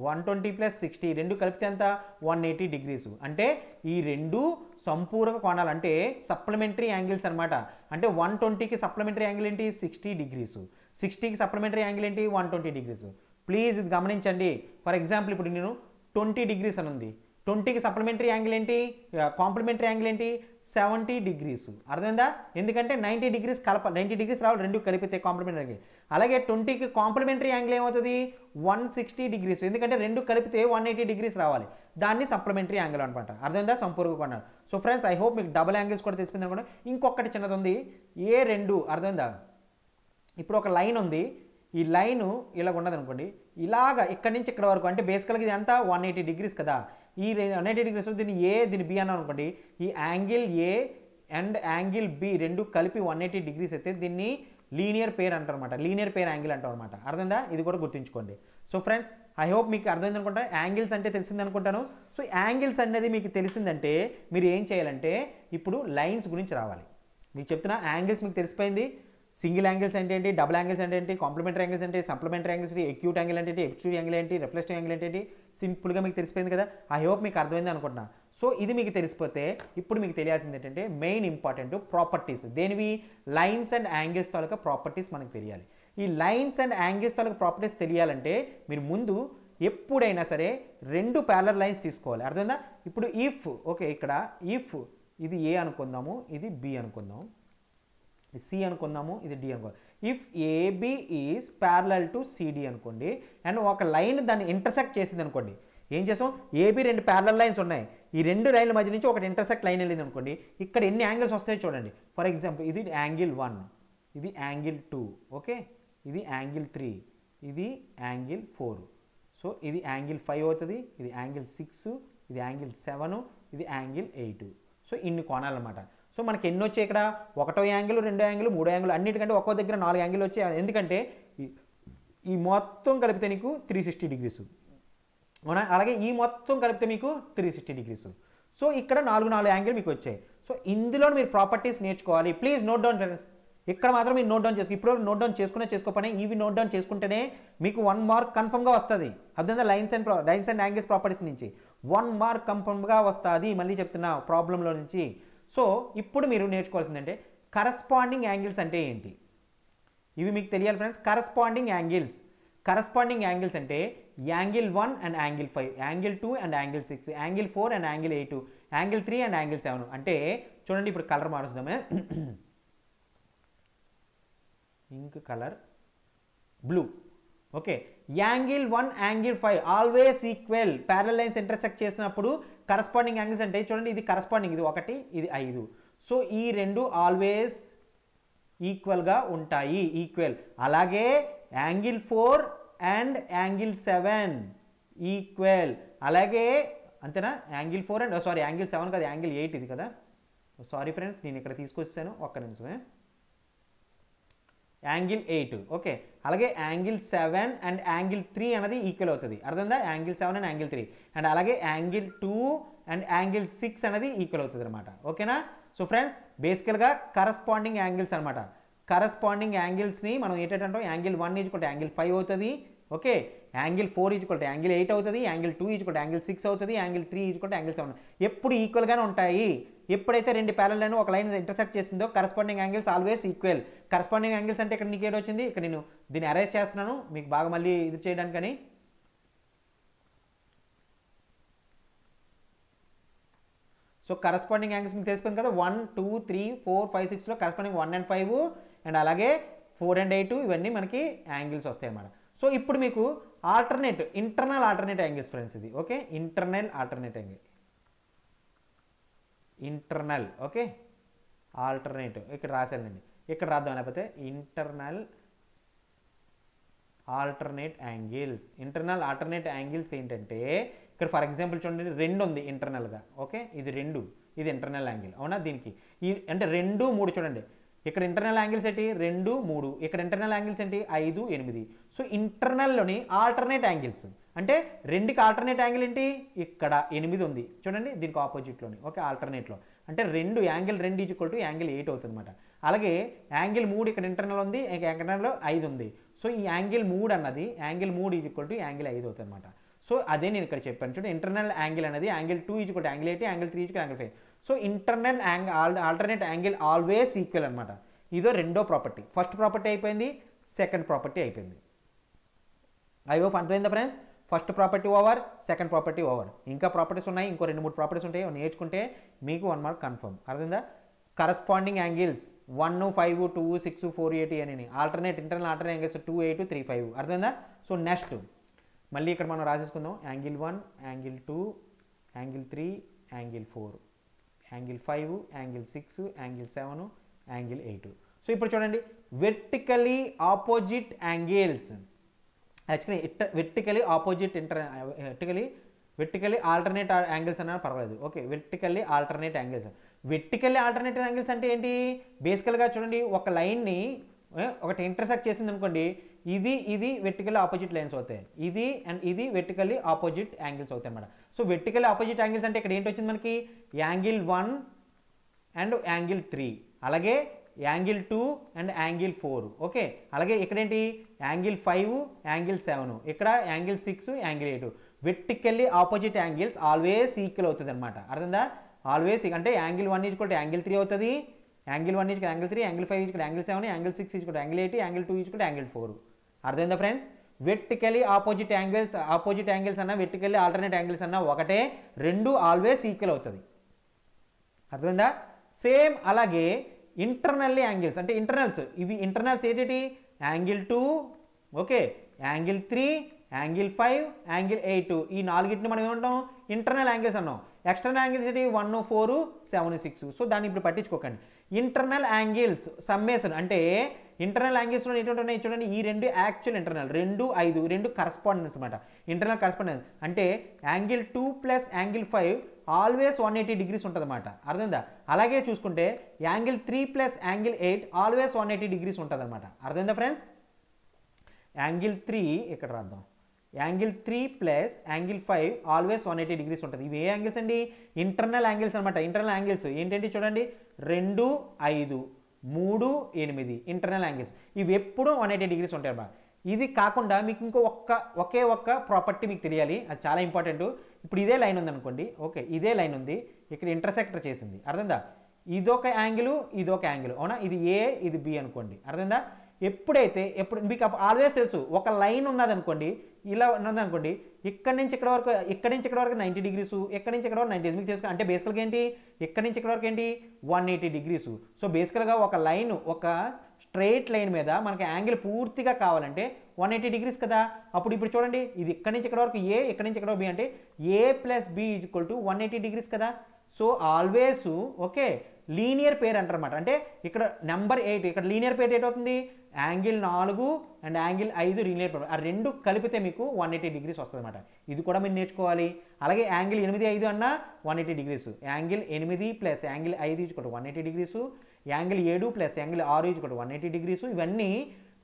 120 + 60 రెండు కలిపితే ఎంత 180 degrees. అంటే ఈ రెండు సంపూరక కోణాలు అంటే సప్లిమెంటరీ యాంగిల్స్ అనమాట. అంటే 120కి సప్లిమెంటరీ యాంగిల్ ఏంటి 60 degrees, 60కి సప్లిమెంటరీ యాంగిల్ ఏంటి 120 degrees. ప్లీజ్ ఇది గమనించండి. ఫర్ ఎగ్జాంపుల్ ఇప్పుడు నేను 20 degrees అని ఉంది, 20కి సప్లిమెంటరీ యాంగిల్ ఏంటి, కాంప్లిమెంటరీ యాంగిల్ ఏంటి 70 degrees. అర్థమైందా? ఎందుకంటే 90 degrees 90 degrees రావాలి, రెండు కలిపితే కాంప్లిమెంటరీ యాంగిల్. అలాగే 20కి కాంప్లిమెంటరీ యాంగిల్ ఏమవుతుంది? 160 degrees. ఎందుకంటే రెండు కలిపితే 180 degrees రావాలి, దాన్ని సప్లిమెంటరీ యాంగిల్ అనమాట. అర్థమైందా? సంపూర్ణ కొన్నారు. సో ఫ్రెండ్స్, ఐ హోప్ మీకు డబుల్ యాంగిల్స్ కూడా తెలిసిపోయింది అనుకోండి. ఇంకొకటి చిన్నది ఉంది, A2. అర్థమైందా? ఇప్పుడు ఒక లైన్ ఉంది, ఈ లైను ఇలాగ ఉన్నది అనుకోండి, ఇలాగా ఇక్కడి నుంచి ఇక్కడ వరకు, అంటే బేసికల్గా ఇది అంతా 180 degrees కదా. ఈ 180 degrees దీన్ని A, దీన్ని B అన్నాను అనుకోండి. ఈ angle A and angle B రెండు కలిపి 180 degrees అయితే దీన్ని లీనియర్ పేర్ అంటారు అనమాట, లీనియర్ పేర్ యాంగిల్ అంటారు అనమాట. అర్థమైందా? ఇది కూడా గుర్తుంచుకోండి. సో ఫ్రెండ్స్, ఐ హోప్ మీకు అర్థమైంది అనుకుంటా. యాంగిల్స్ అంటే తెలిసింది అనుకుంటాను. సో యాంగిల్స్ అనేది మీకు తెలిసిందంటే మీరు ఏం చేయాలంటే ఇప్పుడు లైన్స్ గురించి రావాలి. మీకు చెప్తున్నా, యాంగిల్స్ మీకు తెలిసిపోయింది. సింగిల్ యాంగిల్స్ అంటే ఏంటి, డబుల్ యాంగిల్స్ అంటే ఏంటి, కాంప్లిమెంటరీ యాంగిల్స్ అంటే, సప్లిమెంటరీ యాంగిల్స్ ఏంటి, ఎక్యూట్ యాంగిల్ అంటే ఏంటి, ఎక్స్ట్రూడ్ యాంగిల్ ఏంటి, రిఫ్లెక్టివ్ యాంగిల్ అంటే ఏంటి, సింపుల్గా మీకు తెలిసిపోయింది కదా. ఐ హోప్ మీకు అర్థమైంది అనుకుంటున్నా. సో ఇది మీకు తెలిసిపోతే ఇప్పుడు మీకు తెలియాల్సింది ఏంటంటే మెయిన్ ఇంపార్టెంట్ ప్రాపర్టీస్. దేనివి? లైన్స్ అండ్ యాంగిల్స్ తాలూకా ప్రాపర్టీస్ మనకు తెలియాలి. ఈ లైన్స్ అండ్ యాంగిల్స్ తాలూకా ప్రాపర్టీస్ తెలియాలంటే మీరు ముందు ఎప్పుడైనా సరే రెండు ప్యారలల్ లైన్స్ తీసుకోవాలి. అర్థమైందా? ఇప్పుడు ఇఫ్, ఓకే, ఇక్కడ ఇఫ్ ఇది ఏ అనుకుందాము, ఇది బి అనుకుందాం, సి అనుకుందాము, ఇది డి అనుకుందాం. If AB is parallel to CD అనుకోండి, అండ్ ఒక లైన్ దాన్ని ఇంటర్సెక్ట్ చేసింది అనుకోండి. ఏం చేసాం? ఏబి రెండు ప్యారలల్ లైన్స్ ఉన్నాయి, ఈ రెండు లైన్ల మధ్య నుంచి ఒకటి ఇంటర్సెక్ట్ లైన్ వెళ్ళింది అనుకోండి. ఇక్కడ ఎన్ని యాంగిల్స్ వస్తాయో చూడండి. ఫర్ ఎగ్జాంపుల్, ఇది యాంగిల్ 1, ఇది యాంగిల్ 2, ఓకే, ఇది యాంగిల్ 3, ఇది యాంగిల్ 4. సో ఇది యాంగిల్ 5 అవుతుంది, ఇది యాంగిల్ 6, ఇది యాంగిల్ 7, ఇది యాంగిల్ 8. సో ఇన్ని కోణాలు అనమాట. సో మనకి ఎన్ని వచ్చాయి ఇక్కడ? ఒకటో యాంగిల్, రెండో యాంగిల్, మూడో యాంగిల్, అన్నిటికంటే ఒక్కో దగ్గర 4 యాంగిల్ వచ్చాయి. ఎందుకంటే ఈ మొత్తం కలిపితే నీకు 360 degrees, అవునా? అలాగే ఈ మొత్తం కలిపితే మీకు 360 degrees. సో ఇక్కడ 4 యాంగిల్ మీకు వచ్చాయి. సో ఇందులో మీరు ప్రాపర్టీస్ నేర్చుకోవాలి. Please note down friends. ఇక్కడ మాత్రం మీరు నోట్ డౌన్ చేసుకో. ఇప్పుడు నోట్ డౌన్ చేసుకోకపోయినా ఇవి నోట్ డౌన్ చేసుకుంటేనే మీకు 1 మార్క్ కన్ఫర్మ్గా వస్తుంది. అర్థంగా లైన్స్ అండ్ యాంగిల్స్ ప్రాపర్టీస్ నుంచి 1 మార్క్ కన్ఫర్మ్గా వస్తుంది. మళ్ళీ చెప్తున్నా, ప్రాబ్లంలో నుంచి. సో ఇప్పుడు మీరు నేర్చుకోవాల్సిందంటే కరస్పాండింగ్ యాంగిల్స్ అంటే ఏంటి, ఇవి మీకు తెలియాలి ఫ్రెండ్స్. కరస్పాండింగ్ యాంగిల్స్ అంటే angle 1 and angle 5, angle 2 and angle 6, angle 4 and angle 8, angle 3 and angle 7. అంటే చూడండి, ఇప్పుడు కలర్ మారుద్దామే. Ink colour blue, okay. Angle 1, angle 5 always equal. Parallel lines intersect చేసినప్పుడు కరస్పాండింగ్ యాంగిల్స్ అంటే చూడండి, ఇది కరస్పాండింగ్, ఇది 1, ఇది 5. సో ఈ రెండు ఆల్వేస్ ఈక్వల్గా ఉంటాయి, ఈక్వల్. అలాగే యాంగిల్ 4 అండ్ యాంగిల్ 7 ఈక్వల్. అలాగే అంతేనా? యాంగిల్ 4 అండ్ సారీ యాంగిల్ 7 కదా, యాంగిల్ 8 ఇది కదా. సారీ ఫ్రెండ్స్, నేను ఇక్కడ తీసుకొచ్చాను, ఒక్క నిమిషమే. Angle 8, okay. అలాగే యాంగిల్ 7 అండ్ యాంగిల్ 3 అనేది ఈక్వల్ అవుతుంది. అర్థందా? Angle 7 and angle 3. అండ్ అలాగే యాంగిల్ 2 అండ్ యాంగిల్ 6 అనేది ఈక్వల్ అవుతుంది అనమాట. ఓకేనా? సో ఫ్రెండ్స్, బేసికల్గా కరస్పాండింగ్ యాంగిల్స్ అనమాట. కరస్పాండింగ్ యాంగిల్స్ని మనం ఏంటంటే యాంగిల్ 1 ఈజ్వల్ టు యాంగిల్ 5 అవుతుంది, okay. Angle 4 equal to angle 8 అవుతుంది, యాంగిల్ 2 ఈజ్వల్ టు యాంగిల్ 6 అవుతుంది, యాంగిల్ 3 ఈజ్వల్ టు యాంగిల్ 7. ఎప్పుడు ఈక్వల్గానే ఉంటాయి. ఎప్పుడైతే రెండు ప్యారలల్ లైన్ ఒక లైన్ ఇంటర్సెక్ట్ చేసిందో corresponding angles always equal. Corresponding angles అంటే ఇక్కడ నీకు ఏదో వచ్చింది, ఇక్కడ నేను దీన్ని అరేంజ్ చేస్తున్నాను మీకు బాగా మళ్ళీ ఇది చేయడానికని. సో కరస్పాండింగ్ యాంగిల్స్ మీకు తెలిసిపోయింది కదా. 1, 2, 3, 4, 5, 6లో కరస్పాండింగ్ 1 and 5 అండ్ అలాగే 4 and 8 ఇవన్నీ మనకి యాంగిల్స్ వస్తాయి అన్నమాట. సో ఇప్పుడు మీకు ఇంటర్నల్ ఆల్టర్నేట్ యాంగిల్స్ ఫ్రెండ్స్ ఇది, okay. Internal alternate angle, internal, okay. Alternative ఇక్కడ రాశానండి, ఇక్కడ రాద్దాం, లేకపోతే internal alternate angles. Internal alternate angles ఏంటంటే ఇక్కడ ఫర్ ఎగ్జాంపుల్ చూడండి, 2 ఉంది ఇంటర్నల్గా, ఓకే. ఇది 2, ఇది ఇంటర్నల్ యాంగిల్, అవునా. దీనికి ఈ అంటే 2, 3 చూడండి. ఇక్కడ ఇంటర్నల్ యాంగిల్స్ ఏంటి? 2, 3. ఇక్కడ ఇంటర్నల్ యాంగిల్స్ ఏంటి? 5, 8. సో ఇంటర్నల్లోని ఆల్టర్నేట్ యాంగిల్స్ అంటే రెండుకి ఆల్టర్నేట్ యాంగిల్ ఏంటి? ఇక్కడ 8 ఉంది చూడండి, దీనికి ఆపోజిట్లోని, ఓకే. ఆల్టర్నేట్లో అంటే యాంగిల్ 2 ఈక్వల్ టు యాంగిల్ 8 అవుతుంది అనమాట. అలాగే యాంగిల్ 3 ఇక్కడ ఇంటర్నల్ ఉంది, ఇంటర్నల్లో 5 ఉంది. సో ఈ యాంగిల్ 3 అన్నది యాంగిల్ 3 ఈక్వల్ టు యాంగిల్ 5 అవుతుంది అనమాట. సో అదే నేను ఇక్కడ చెప్పాను చూడండి, ఇంటర్నల్ యాంగిల్ అనేది angle 2 equal to angle 8, angle 3 equal angle 5. So internal alternate angle always equal అనమాట. ఇదో రెండో ప్రాపర్టీ. ఫస్ట్ ప్రాపర్టీ అయిపోయింది, సెకండ్ ప్రాపర్టీ అయిపోయింది. ఐ హోప్ అర్థమైందా friends? First property over, second property over. ఇంకా ప్రాపర్టీస్ ఉన్నాయి, ఇంకో 2-3 ప్రాపర్టీస్ ఉంటాయి, నేర్చుకుంటే మీకు 1 మార్క్ కన్ఫర్మ్. అర్థమైందా? కరస్పాండింగ్ యాంగిల్స్ 1, 5, 2, 6, 4, 8 అని ఆల్టర్నేట్ ఇంటర్నల్ ఆల్టర్నేట్ యాంగిల్స్ 2, 8, 3, 5. అర్థమైందా? సో నెక్స్ట్ మళ్ళీ ఇక్కడ మనం రాసేసుకుందాం. Angle 1, angle 2, angle 3, angle 4, angle 5, angle 6, angle 7, angle 8. So ఇప్పుడు చూడండి, vertically opposite angles, actually vertically opposite vertically alternate angles అన్నా పర్వాలేదు. Okay, vertically alternate angles. Vertically alternate angles అంటే ఏంటి? బేసికల్గా చూడండి, ఒక లైన్ని ఒకటి ఇంటర్సెక్ట్ చేసింది అనుకోండి, ఇది వెర్టికల్లీ ఆపోజిట్ లైన్స్ అవుతాయి, ఇది అండ్ ఇది వెర్టికల్లీ ఆపోజిట్ యాంగిల్స్ అవుతాయి అన్నమాట. సో వెర్టికల్లీ ఆపోజిట్ యాంగిల్స్ అంటే ఇక్కడ ఏంటి వచ్చింది మనకి? యాంగిల్ 1 అండ్ యాంగిల్ 3, అలాగే యాంగిల్ 2 అండ్ యాంగిల్ 4. ఓకే, అలాగే ఇక్కడేంటి? యాంగిల్ 5, యాంగిల్ 7, ఇక్కడ angle 6, angle 8. Vertically opposite angles always equal అవుతుంది అనమాట. అర్థందా? ఆల్వేస్ అంటే యాంగిల్ 1 ఈక్వల్ టు యాంగిల్ 3 అవుతుంది, angle 1 equal angle 3, angle 5 equal angle 7, angle 6 equal angle 8, angle 2 equal angle 4. అర్థమైందా friends? Vertically opposite angles అన్న vertically alternate angles అన్న ఒకటే, రెండు always equal అవుతుంది. అర్థమైందా? సేమ్ అలాగే ఇంటర్నల్లీ యాంగిల్స్ అంటే ఇంటర్నల్స్, ఇవి ఇంటర్నల్స్ ఏంటి? Angle 2, okay, angle 3, angle 5, angle 8. ఈ నాలుగిటిని మనం ఏమంటాం? ఇంటర్నల్ యాంగిల్స్ అన్నాం. ఎక్స్టర్నల్ యాంగిల్స్ ఏంటి? 1, 4, 7, 6. సో దాన్ని ఇప్పుడు పట్టించుకోకండి. ఇంటర్నల్ యాంగిల్స్ సమ్మేషన్ అంటే ఇంటర్నల్ యాంగిల్స్లో ఏంటంటే ఉన్నాయి చూడండి, ఈ రెండు యాక్చువల్ ఇంటర్నల్, 2, 5, రెండు కరస్పాండెన్స్ అనమాట. ఇంటర్నల్ కరస్పాండెన్స్ అంటే angle 2 plus angle 5 always 180 degrees ఉంటుంది అనమాట. అర్థమైందా? అలాగే చూసుకుంటే angle 3 plus angle 8 always 180 degrees ఉంటుంది అనమాట. అర్థమైందా ఫ్రెండ్స్? యాంగిల్ 3 ఇక్కడ రాద్దాం. Angle 3 plus angle 5 always 180 degrees ఉంటుంది. ఇవి ఏ యాంగిల్స్ అండి? ఇంటర్నల్ యాంగిల్స్ అనమాట. ఇంటర్నల్ యాంగిల్స్ ఏంటంటే చూడండి, 2, 5, 3, 8 ఇంటర్నల్ యాంగిల్స్. ఇవి ఎప్పుడూ 180 డిగ్రీస్ ఉంటాయి అన్నమాట. ఇది కాకుండా మీకు ఒకే ఒక్క ప్రాపర్టీ మీకు తెలియాలి, అది చాలా ఇంపార్టెంట్. ఇప్పుడు ఇదే లైన్ ఉంది అనుకోండి, ఓకే, ఇదే లైన్ ఉంది, ఇక్కడ ఇంటర్సెక్టర్ చేసింది. అర్థందా? ఇదొక యాంగిల్, ఇదొక యాంగిల్, అవునా? ఇది ఏ, ఇది బి అనుకోండి. అర్థందా? ఎప్పుడు మీకు ఆల్వేస్ తెలుసు, ఒక లైన్ ఉన్నది అనుకోండి, ఇలా ఉన్నది అనుకోండి, ఇక్కడి నుంచి ఇక్కడ వరకు 90 డిగ్రీస్, ఎక్కడి నుంచి ఇక్కడ వరకు 90 మీకు తెలుసు. అంటే బేసికల్గా ఏంటి? ఇక్కడి నుంచి ఇక్కడ వరకు ఏంటి? 180 డిగ్రీస్. సో బేసికల్గా ఒక లైన్, ఒక స్ట్రైట్ లైన్ మీద మనకి యాంగిల్ పూర్తిగా కావాలంటే 180 డిగ్రీస్ కదా. ఇప్పుడు చూడండి, ఇది ఇక్కడి నుంచి ఇక్కడ వరకు ఏ, ఇక్కడి నుంచి ఇక్కడ వరకు బి, అంటే A plus B is equal to 180 degrees కదా. So always okay linear pair అంటారన్నమాట. అంటే ఇక్కడ నెంబర్ 8, ఇక్కడ లీనియర్ పేర్ అవుతుంది, angle 4 and angle 5 linear pair, ఆ రెండు కలిపితే మీకు 180 డిగ్రీస్ వస్తుంది అనమాట. ఇది కూడా మీరు నేర్చుకోవాలి. అలాగే యాంగిల్ 8, 5 అన్న 180 degrees, angle 8 plus angle 5 is equal to 180 degrees, angle 7 plus angle 6 is equal to 180 degrees. ఇవన్నీ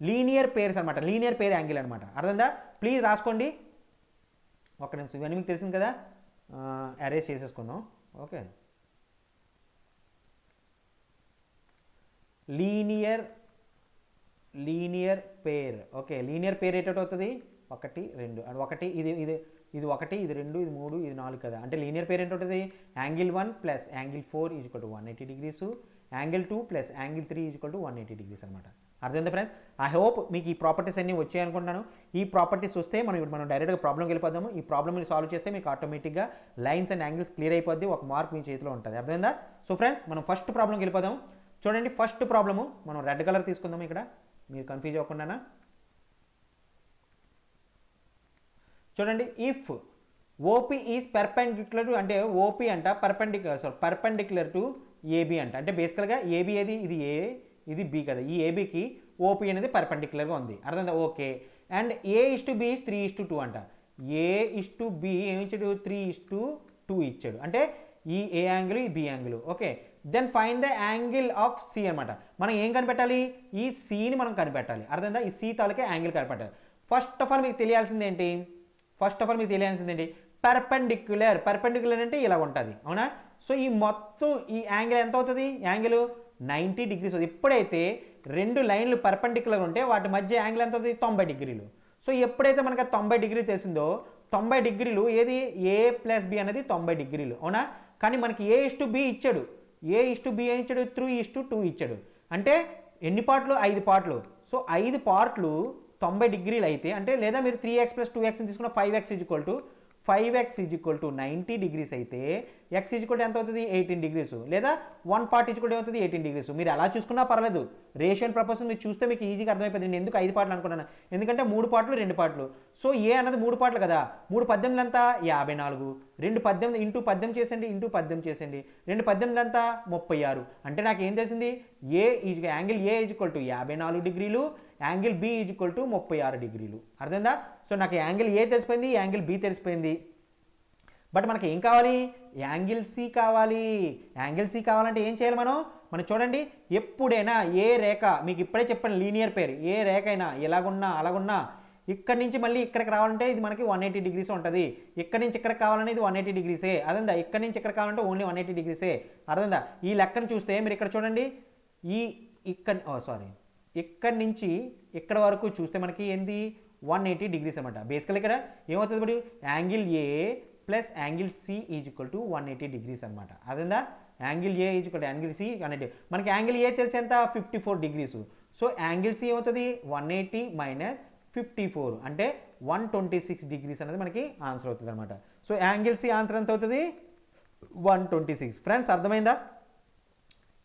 లీనియర్ పేర్స్ అనమాట, లీనియర్ పేర్ యాంగిల్ అనమాట. అర్థందా? ప్లీజ్ రాసుకోండి ఒక్క నిమిషం. ఇవన్నీ మీకు తెలిసింది కదా, అరేంజ్ చేసేసుకుందాం. Okay, linear pair. Okay, linear pair ఏంటవుతుంది? 1, 2 అండ్ 1, ఇది 1, ఇది 2, ఇది 3, ఇది 4 కదా. అంటే లీనియర్ పేర్ ఏంటవుతుంది? Angle 1 plus angle 4 is equal to 180 degrees, angle 2 plus angle 3 is equal to 180 degrees అనమాట. అర్థమైందా ఫ్రెండ్స్? ఐ హోప్ మీకు ఈ ప్రాపర్టీస్ అన్నీ వచ్చాయనుకుంటున్నాను. ఈ ప్రాపర్టీస్ వస్తే మనం డైరెక్ట్గా ప్రాబ్లంకి వెళ్ళిపోదాము. ఈ ప్రాబ్లమ్ని సాల్వ్ చేస్తే మీకు ఆటోమేటిక్గా లైన్స్ అండ్ యాంగిల్స్ క్లియర్ అయిపోద్ది, ఒక మార్క్ మీ చేతిలో ఉంటుంది. అర్థమైందా? సో ఫ్రెండ్స్, మనం ఫస్ట్ ప్రాబ్లంకి వెళ్ళిపోదాం. చూడండి, ఫస్ట్ ప్రాబ్లము మనం రెడ్ కలర్ తీసుకుందాం. ఇక్కడ మీరు కన్ఫ్యూజ్ అవ్వకుండా చూడండి, if OP is perpendicular to, అంటే ఓపీ అంట పర్పెండిక్యులర్ టు ఏబి అంట. అంటే బేసికల్గా ఏబి ఏది? ఇది ఏ, ఇది బి కదా. ఈ ఏబికి ఓపీ అనేది పర్పెండిక్యులర్గా ఉంది. అర్థం? Okay. And A is to be is 3:2 అంట. ఏ ఇస్ టు బి ఏమి ఇచ్చాడు? 3:2 ఇచ్చాడు. అంటే ఈ ఏ యాంగిల్, ఈ B angle. Okay, then find the angle of C అనమాట. మనం ఏం కనిపెట్టాలి? ఈ సిని మనం కనిపెట్టాలి. అర్థందా? ఈ సి తాలూకే యాంగిల్ కనిపెట్టాలి. ఫస్ట్ ఆఫ్ ఆల్ మీకు తెలియాల్సింది ఏంటి? పర్పెండిక్యులర్ అంటే ఇలా ఉంటుంది, అవునా? సో ఈ మొత్తం ఈ యాంగిల్ ఎంత అవుతుంది? యాంగిల్ 90 డిగ్రీస్ అవుతుంది. ఎప్పుడైతే రెండు లైన్లు పర్పెండిక్యులర్ ఉంటే వాటి మధ్య యాంగిల్ ఎంత అవుతుంది? 90 డిగ్రీలు. సో ఎప్పుడైతే మనకి 90 డిగ్రీ తెలిసిందో, 90 డిగ్రీలు ఏది? ఏ ప్లస్ బి అనేది 90 డిగ్రీలు, అవునా? కానీ మనకి ఏ ఇస్ టు బి ఇచ్చాడు. ఏ ఇస్ టు బి ఏం ఇచ్చాడు? 3:2 ఇచ్చాడు. అంటే ఎన్ని పార్ట్లు? 5 పార్ట్లు. సో 5 పార్ట్లు 90 డిగ్రీలు అయితే అంటే లేదా మీరు 3x + 2x తీసుకున్న 5x is equal to 90 degrees అయితే x ఈజ్ ఈక్వల్ టు ఎంత అవుతుంది 18 డిగ్రీస్ లేదా 1 పార్ట్ ఈజ్ ఈక్వల్ టు ఏమవుతుంది 18 డిగ్రీస్. మీరు ఎలా చూసుకున్నా పర్లేదు, రేషియో ప్రపోర్షన్ మీరు చూస్తే మీకు ఈజీగా అర్థమైపోతుంది. నేను ఎందుకు 5 పార్ట్లు అనుకున్నాను, ఎందుకంటే 3 పార్ట్లు 2 పార్ట్లు. సో ఏ అన్నది 3 పార్ట్లు కదా, 3 18 ఎంత 54, 2 18 ఇంటూ 18 చేసేయండి, ఇంటూ 18 చేసేయండి, 2 18 ఎంత 36. అంటే నాకు ఏం తెలిసింది, angle A is equal to 54 డిగ్రీలు, angle B is equal to 36 డిగ్రీలు. అర్థమైందా? సో నాకు యాంగిల్ ఏ తెలిసిపోయింది, యాంగిల్ బి తెలిసిపోయింది. బట్ మనకి ఏం కావాలి, యాంగిల్ సి కావాలి. యాంగిల్ సి కావాలంటే ఏం చేయాలి మనం చూడండి, ఎప్పుడైనా ఏ రేఖ, మీకు ఇప్పుడే చెప్పాను లీనియర్ పేరు, ఏ రేఖ అయినా ఎలాగున్నా అలాగున్నా ఇక్కడి నుంచి మళ్ళీ ఇక్కడికి రావాలంటే ఇది మనకి 180 డిగ్రీస్ ఉంటుంది. ఇక్కడి నుంచి ఇక్కడికి కావాలంటే ఇది 180 డిగ్రీసే. అర్థందా? ఇక్కడి నుంచి ఇక్కడ కావాలంటే ఓన్లీ 180 డిగ్రీసే. అర్థందా? ఈ లెక్కను చూస్తే మీరు ఇక్కడ చూడండి, ఇక్కడి నుంచి ఇక్కడ వరకు చూస్తే మనకి ఏంది 180 డిగ్రీస్ అనమాట. బేసికల్ ఇక్కడ ఏమవుతుంది ఇప్పుడు, angle A plus angle C is equal to 180 degrees అనమాట. అదేందా, angle A is equal to angle C 180. మనకి యాంగిల్ ఏ తెలిసి ఎంత 54 డిగ్రీస్. సో యాంగిల్ సి ఏమవుతుంది 180 మైనస్ 54 అంటే 126 డిగ్రీస్ అనేది మనకి ఆన్సర్ అవుతుంది అనమాట. సో యాంగిల్ సి ఆన్సర్ ఎంత అవుతుంది 126. ఫ్రెండ్స్ అర్థమైందా?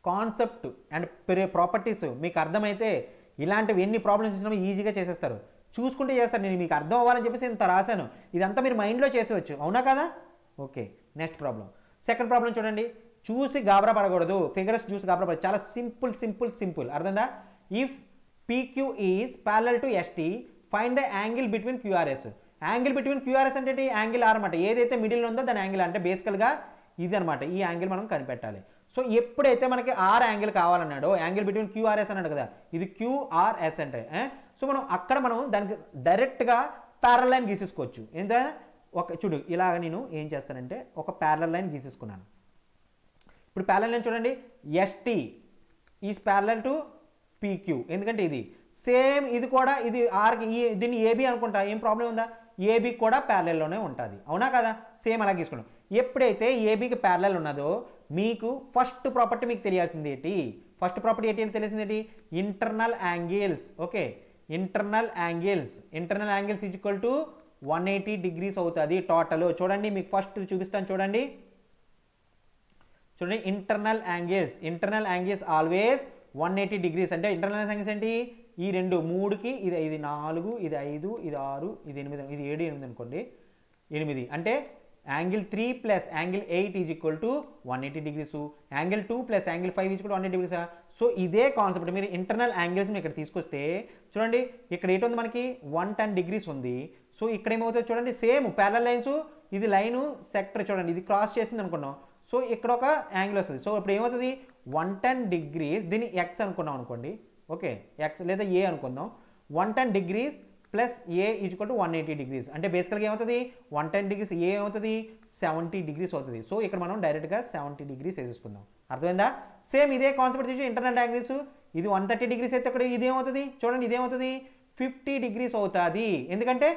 కాన్సెప్ట్ అండ్ ప్రాపర్టీస్ మీకు అర్థమైతే ఇలాంటివి ఎన్ని ప్రాబ్లమ్స్ ఇచ్చినా ఈజీగా చేసేస్తారు, చూసుకుంటే చేస్తారు. నేను మీకు అర్థం అవ్వాలని చెప్పేసి ఇంత రాశాను, ఇదంతా మీరు మైండ్లో చేసేవచ్చు, అవునా కదా? Okay, next problem. Second problem చూడండి, చూసి గాబరా పడకూడదు, ఫిగర్స్ చూసి గాబరా పడదు, చాలా సింపుల్. అర్థందా? If PQ is parallel to ST find the angle between QRS. Angle between QRS అంటే యాంగిల్ R అనమాట. ఏదైతే మిడిల్ ఉందో దాని యాంగిల్ అంటే బేసికల్గా ఇది అనమాట. ఈ యాంగిల్ మనం కనిపెట్టాలి. సో ఎప్పుడైతే మనకి ఆర్ యాంగిల్ కావాలన్నాడో, యాంగిల్ బిట్వీన్ QRS అన్నాడు కదా, ఇది QRS అంటే, సో మనం దానికి డైరెక్ట్గా ప్యారల్ లైన్ గీసేసుకోవచ్చు. ఏంటంటే చూడు, ఇలాగ నేను ఏం చేస్తానంటే ఒక ప్యారల్ లైన్ గీసేసుకున్నాను. ఇప్పుడు ప్యారల్ లైన్ చూడండి, ST is parallel to PQ, ఎందుకంటే ఇది సేమ్, ఇది కూడా ఇది ఆర్కి, దీన్ని AB అనుకుంటా, ఏం ప్రాబ్లం ఉందా? AB కూడా ప్యారలల్లోనే ఉంటుంది, అవునా కదా? సేమ్ అలా గీసుకున్నాం. ఎప్పుడైతే ABకి ప్యారలల్ ఉన్నదో మీకు ఫస్ట్ ప్రాపర్టీ మీకు తెలియాల్సింది ఏంటి? ఫస్ట్ ప్రాపర్టీ ఏంటి తెలిసింది ఏంటి? Internal angles. Okay, internal angles is equal to 180 degrees అవుతుంది టోటల్. చూడండి మీకు ఫస్ట్ చూపిస్తాను, చూడండి. Internal angles always 180 degrees. అంటే ఇంటర్నల్ యాంగిల్స్ ఏంటి? ఈ రెండు, 3కి ఇది 4, ఇది 5, ఇది 6, ఇది 8, ఇది 7, 8 అనుకోండి, 8. అంటే angle 3 plus angle 8 is equal to 180 degrees. Angle 2 plus angle 5 is equal to 180 degrees. So ఇదే కాన్సెప్ట్ మీరు ఇంటర్నల్ యాంగిల్స్ని ఇక్కడ తీసుకొస్తే చూడండి, ఇక్కడ ఏంటి మనకి 110 డిగ్రీస్ ఉంది. సో ఇక్కడ ఏమవుతుంది చూడండి, సేమ్ ప్యారలల్ లైన్స్, ఇది లైను సెక్టర్ చూడండి, ఇది క్రాస్ చేసింది అనుకున్నాం. సో ఇక్కడ ఒక యాంగిల్ వస్తుంది. సో ఇప్పుడు ఏమవుతుంది 110 డిగ్రీస్, దీన్ని ఎక్స్ అనుకున్నాం అనుకోండి, ఓకే, ఎక్స్ లేదా ఏ అనుకుందాం. 110 degrees plus A is equal to 180 degrees. అంటే బేసికల్గా ఏమవుతుంది 110 డిగ్రీస్ ఏ ఏమవుతుంది 70 డిగ్రీస్ అవుతుంది. సో ఇక్కడ మనం డైరెక్ట్గా 70 డిగ్రీస్ వేసేసుకుందాం. అర్థమైందా? సేమ్ ఇదే కాన్సెప్ట్ తీసి ఇంటర్నల్ యాంగిల్స్, ఇది 130 డిగ్రీస్ అయితే ఇక్కడ ఇది ఏమవుతుంది చూడండి, ఇదేమవుతుంది 50 డిగ్రీస్ అవుతుంది. ఎందుకంటే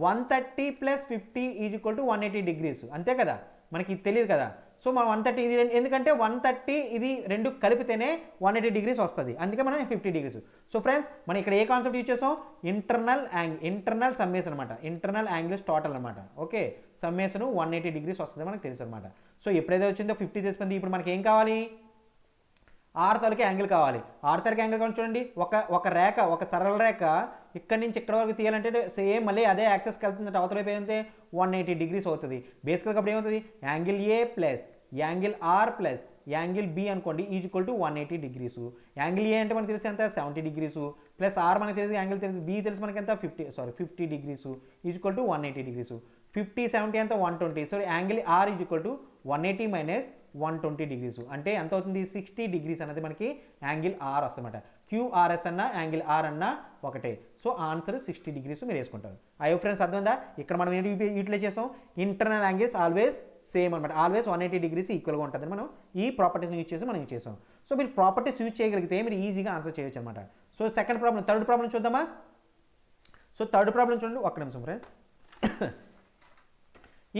130 plus 50 is equal to 180 degrees, అంతే కదా? మనకి ఇది తెలియదు కదా. సో మనం 130 ఇది ఎందుకంటే 130 ఇది రెండు కలిపితేనే 180 డిగ్రీస్ వస్తుంది, అందుకే మనం 50 డిగ్రీస్. సో ఫ్రెండ్స్ మనం ఇక్కడ ఏ కాన్సెప్ట్ యూజ్ చేస్తాం? ఇంటర్నల్ సమ్మేషన్ అనమాట, ఇంటర్నల్ యాంగిల్స్ టోటల్ అనమాట. ఓకే, సమ్మేషన్ 180 డిగ్రీస్ వస్తుంది మనకు తెలుసు అనమాట. సో ఎప్పుడైతే వచ్చిందో 50 తెలిసింది. ఇప్పుడు మనకి ఏం కావాలి? ఆర్ తాలూకు యాంగిల్ కావాలి. ఆర్ తాలూకు యాంగిల్ కావాలి చూడండి, ఒక రేఖ, ఒక సరళ రేఖ ఇక్కడి నుంచి ఇక్కడ వరకు తీయాలంటే సేమ్ మళ్ళీ అదే యాక్సెస్కి వెళ్తుంది, అవతల వైపు ఏంటంటే 180 డిగ్రీస్ అవుతుంది. బేసికల్గా అప్పుడు ఏమవుతుంది angle A plus angle R plus angle B అనుకోండి is equal to 180 degrees. Angle A అంటే మనకు తెలిసి ఎంత 70 డిగ్రీస్ ప్లస్ ఆర్ మనకు తెలిసి యాంగిల్ తెలిసి బి తెలిసి మనకి ఎంత 50 degrees is equal to 180 degrees. 50 70 అంతా 120. So angle R is equal to 180 minus 120 degrees. అంటే ఎంత అవుతుంది 60 డిగ్రీస్ అనేది మనకి యాంగిల్ ఆర్ వస్తుందన్నమాట. QRS అన్న యాంగిల్ ఆర్ అన్న ఒకటే. సో ఆన్సర్ 60 డిగ్రీస్ మీరు వేసుకుంటారు. అయ్యో ఫ్రెండ్స్ అర్థమైందా? ఇక్కడ మనం ఏంటి యూటిలైజ్ చేస్తాం? ఇంటర్నల్ యాంగిల్స్ ఆల్వేస్ సేమ్ అనమాట, ఆల్వేస్ 180 డిగ్రీస్ ఈక్వల్గా ఉంటుందని మనం ఈ ప్రాపర్టీస్ని యూజ్ చేసి మనం యూజ్ చేస్తాం. సో మీరు ప్రాపర్టీస్ యూజ్ చేయగలిగితే మీరు ఈజీగా ఆన్సర్ చేయొచ్చు అనమాట. So second problem, third problem చూద్దామా? సో థర్డ్ ప్రాబ్లం చూడండి, ఒక్క నిమిషం friends.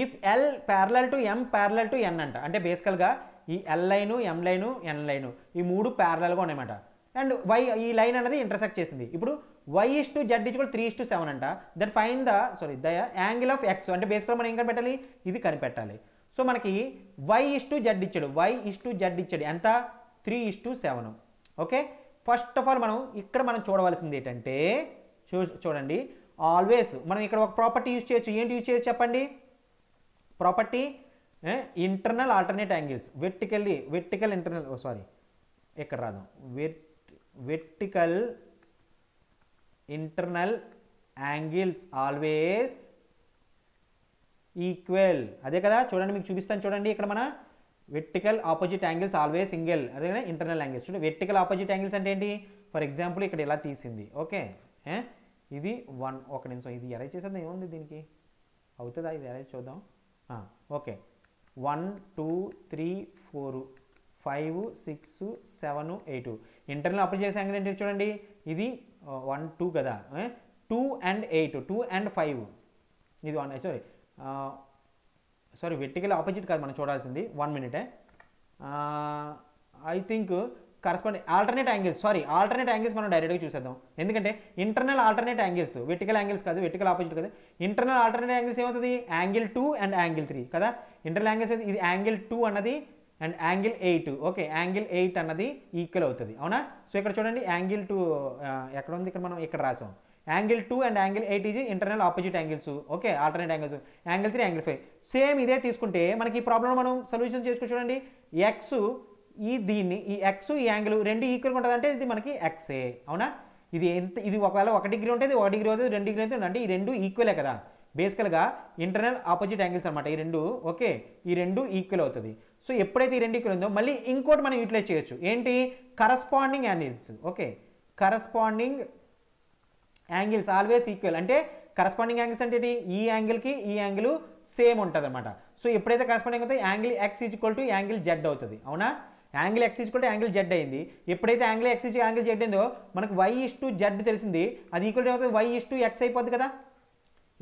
If L parallel to M parallel to N అంట, అంటే బేసికల్గా ఈ L line, M line, N line ఈ మూడు ప్యారలల్గా ఉన్నాయన్నమాట. అండ్ వై ఈ లైన్ అనేది ఇంటర్సెక్ట్ చేసింది. ఇప్పుడు y/z = 3:7 అంట. That find the angle of x అంటే బేసిక్గా మనం ఏం కనిపెట్టాలి, ఇది కనిపెట్టాలి. సో మనకి y/z ఇచ్చాడు ఎంత 3:7. ఓకే, ఫస్ట్ ఆఫ్ ఆల్ ఇక్కడ మనం చూడవలసింది ఏంటంటే చూడండి, ఆల్వేస్ మనం ఇక్కడ ఒక ప్రాపర్టీ యూజ్ చేయొచ్చు. ఏంటి యూజ్ చేయొచ్చు చెప్పండి? Property internal alternate angles, vertical internal ఎక్కడ రాదు, vertical internal angles always equal. అదే కదా, చూడండి మీకు చూపిస్తాను చూడండి. ఇక్కడ మన vertical opposite angles always single, అదే ఇంటర్నల్ యాంగిల్స్. చూడండి వెర్టికల్ ఆపోజిట్ యాంగిల్స్ అంటే ఏంటి? ఫర్ ఎగ్జాంపుల్ ఇక్కడ ఇలా తీసింది. ఓకే, ఇది ఒక నిమిషం, ఇది అరేంజ్ చేసేద్దాం. ఏముంది దీనికి, అవుతుందా? ఇది అరేంజ్ చూద్దాం. ఓకే, 1 2 3 4 5 6 7 8. ఇంటర్నల్ ఆపోజిట్ యాంగిల్ ఏంటి చూడండి, ఇది 1 2 కదా, 2 and 8 2 and 5. ఇది 1 సారీ వెర్టికల్ ఆపోజిట్ కాదు మనం చూడాల్సింది. 1 minute. I think corresponding alternate angles మనం డైరెక్ట్గా చూసేద్దాం. ఎందుకంటే internal alternate angles, vertical angles కాదు, వెర్టికల్ ఆపోజిట్ కాదు. ఇంటర్నల్ ఆల్టర్నేట్ యాంగిల్స్ ఏమవుతుంది? యాంగిల్ 2 and యాంగిల్ 3 కదా. ఇంటర్నల్ యాంగిల్స్ ఇది యాంగిల్ 2 అన్నది అండ్ యాంగిల్ 8. ఓకే, యాంగిల్ 8 అన్నది ఈక్వల్ అవుతుంది, అవునా? సో ఇక్కడ చూడండి యాంగిల్ 2 ఎక్కడ ఉంది, ఇక్కడ మనం ఇక్కడ రాసాం. Angle 2 and angle 8 is internal opposite angles. Okay, alternate angles. Angle 3 angle 5 same ఇదే తీసుకుంటే మనకి ఈ ప్రాబ్లం మనం సొల్యూషన్ చేసుకుని చూడండి. ఎక్స్ ఈ ఎక్స్ ఈ యాంగిల్ రెండు ఈక్వల్గా ఉంటుంది అంటే ఇది మనకి ఎక్సే, అవునా? ఇది ఒకవేళ 1 degree ఉంటుంది, 1 degree అవుతుంది, 2 degree అవుతుంది అంటే ఈ రెండు ఈక్వలే కదా. బేసికల్గా ఇంటర్నల్ ఆపోజిట్ యాంగిల్స్ అనమాట ఈ రెండు. ఓకే, ఈ రెండు ఈక్వల్ అవుతుంది. సో ఎప్పుడైతే ఈ రెండు ఈక్వల్ ఉందో మళ్ళీ ఇంకోటి మనం యూటిలైజ్ చేయొచ్చు. ఏంటి? Corresponding angles. Okay, corresponding angles always equal. అంటే కరస్పాండింగ్ యాంగిల్స్ అంటే ఈ యాంగిల్కి ఈ యాంగిల్ సేమ్ ఉంటుంది అనమాట. సో ఎప్పుడైతే కరస్పాండింగ్ అవుతుంది యాంగిల్ x = యాంగిల్ z అవుతుంది, అవునా? యాంగిల్ x = యాంగిల్ z అయింది. ఎప్పుడైతే యాంగిల్ x యాంగిల్ z అయిందో మనకు y/z తెలిసింది, అది ఈక్వల్ అవుతుంది y/x అయిపోద్ది కదా.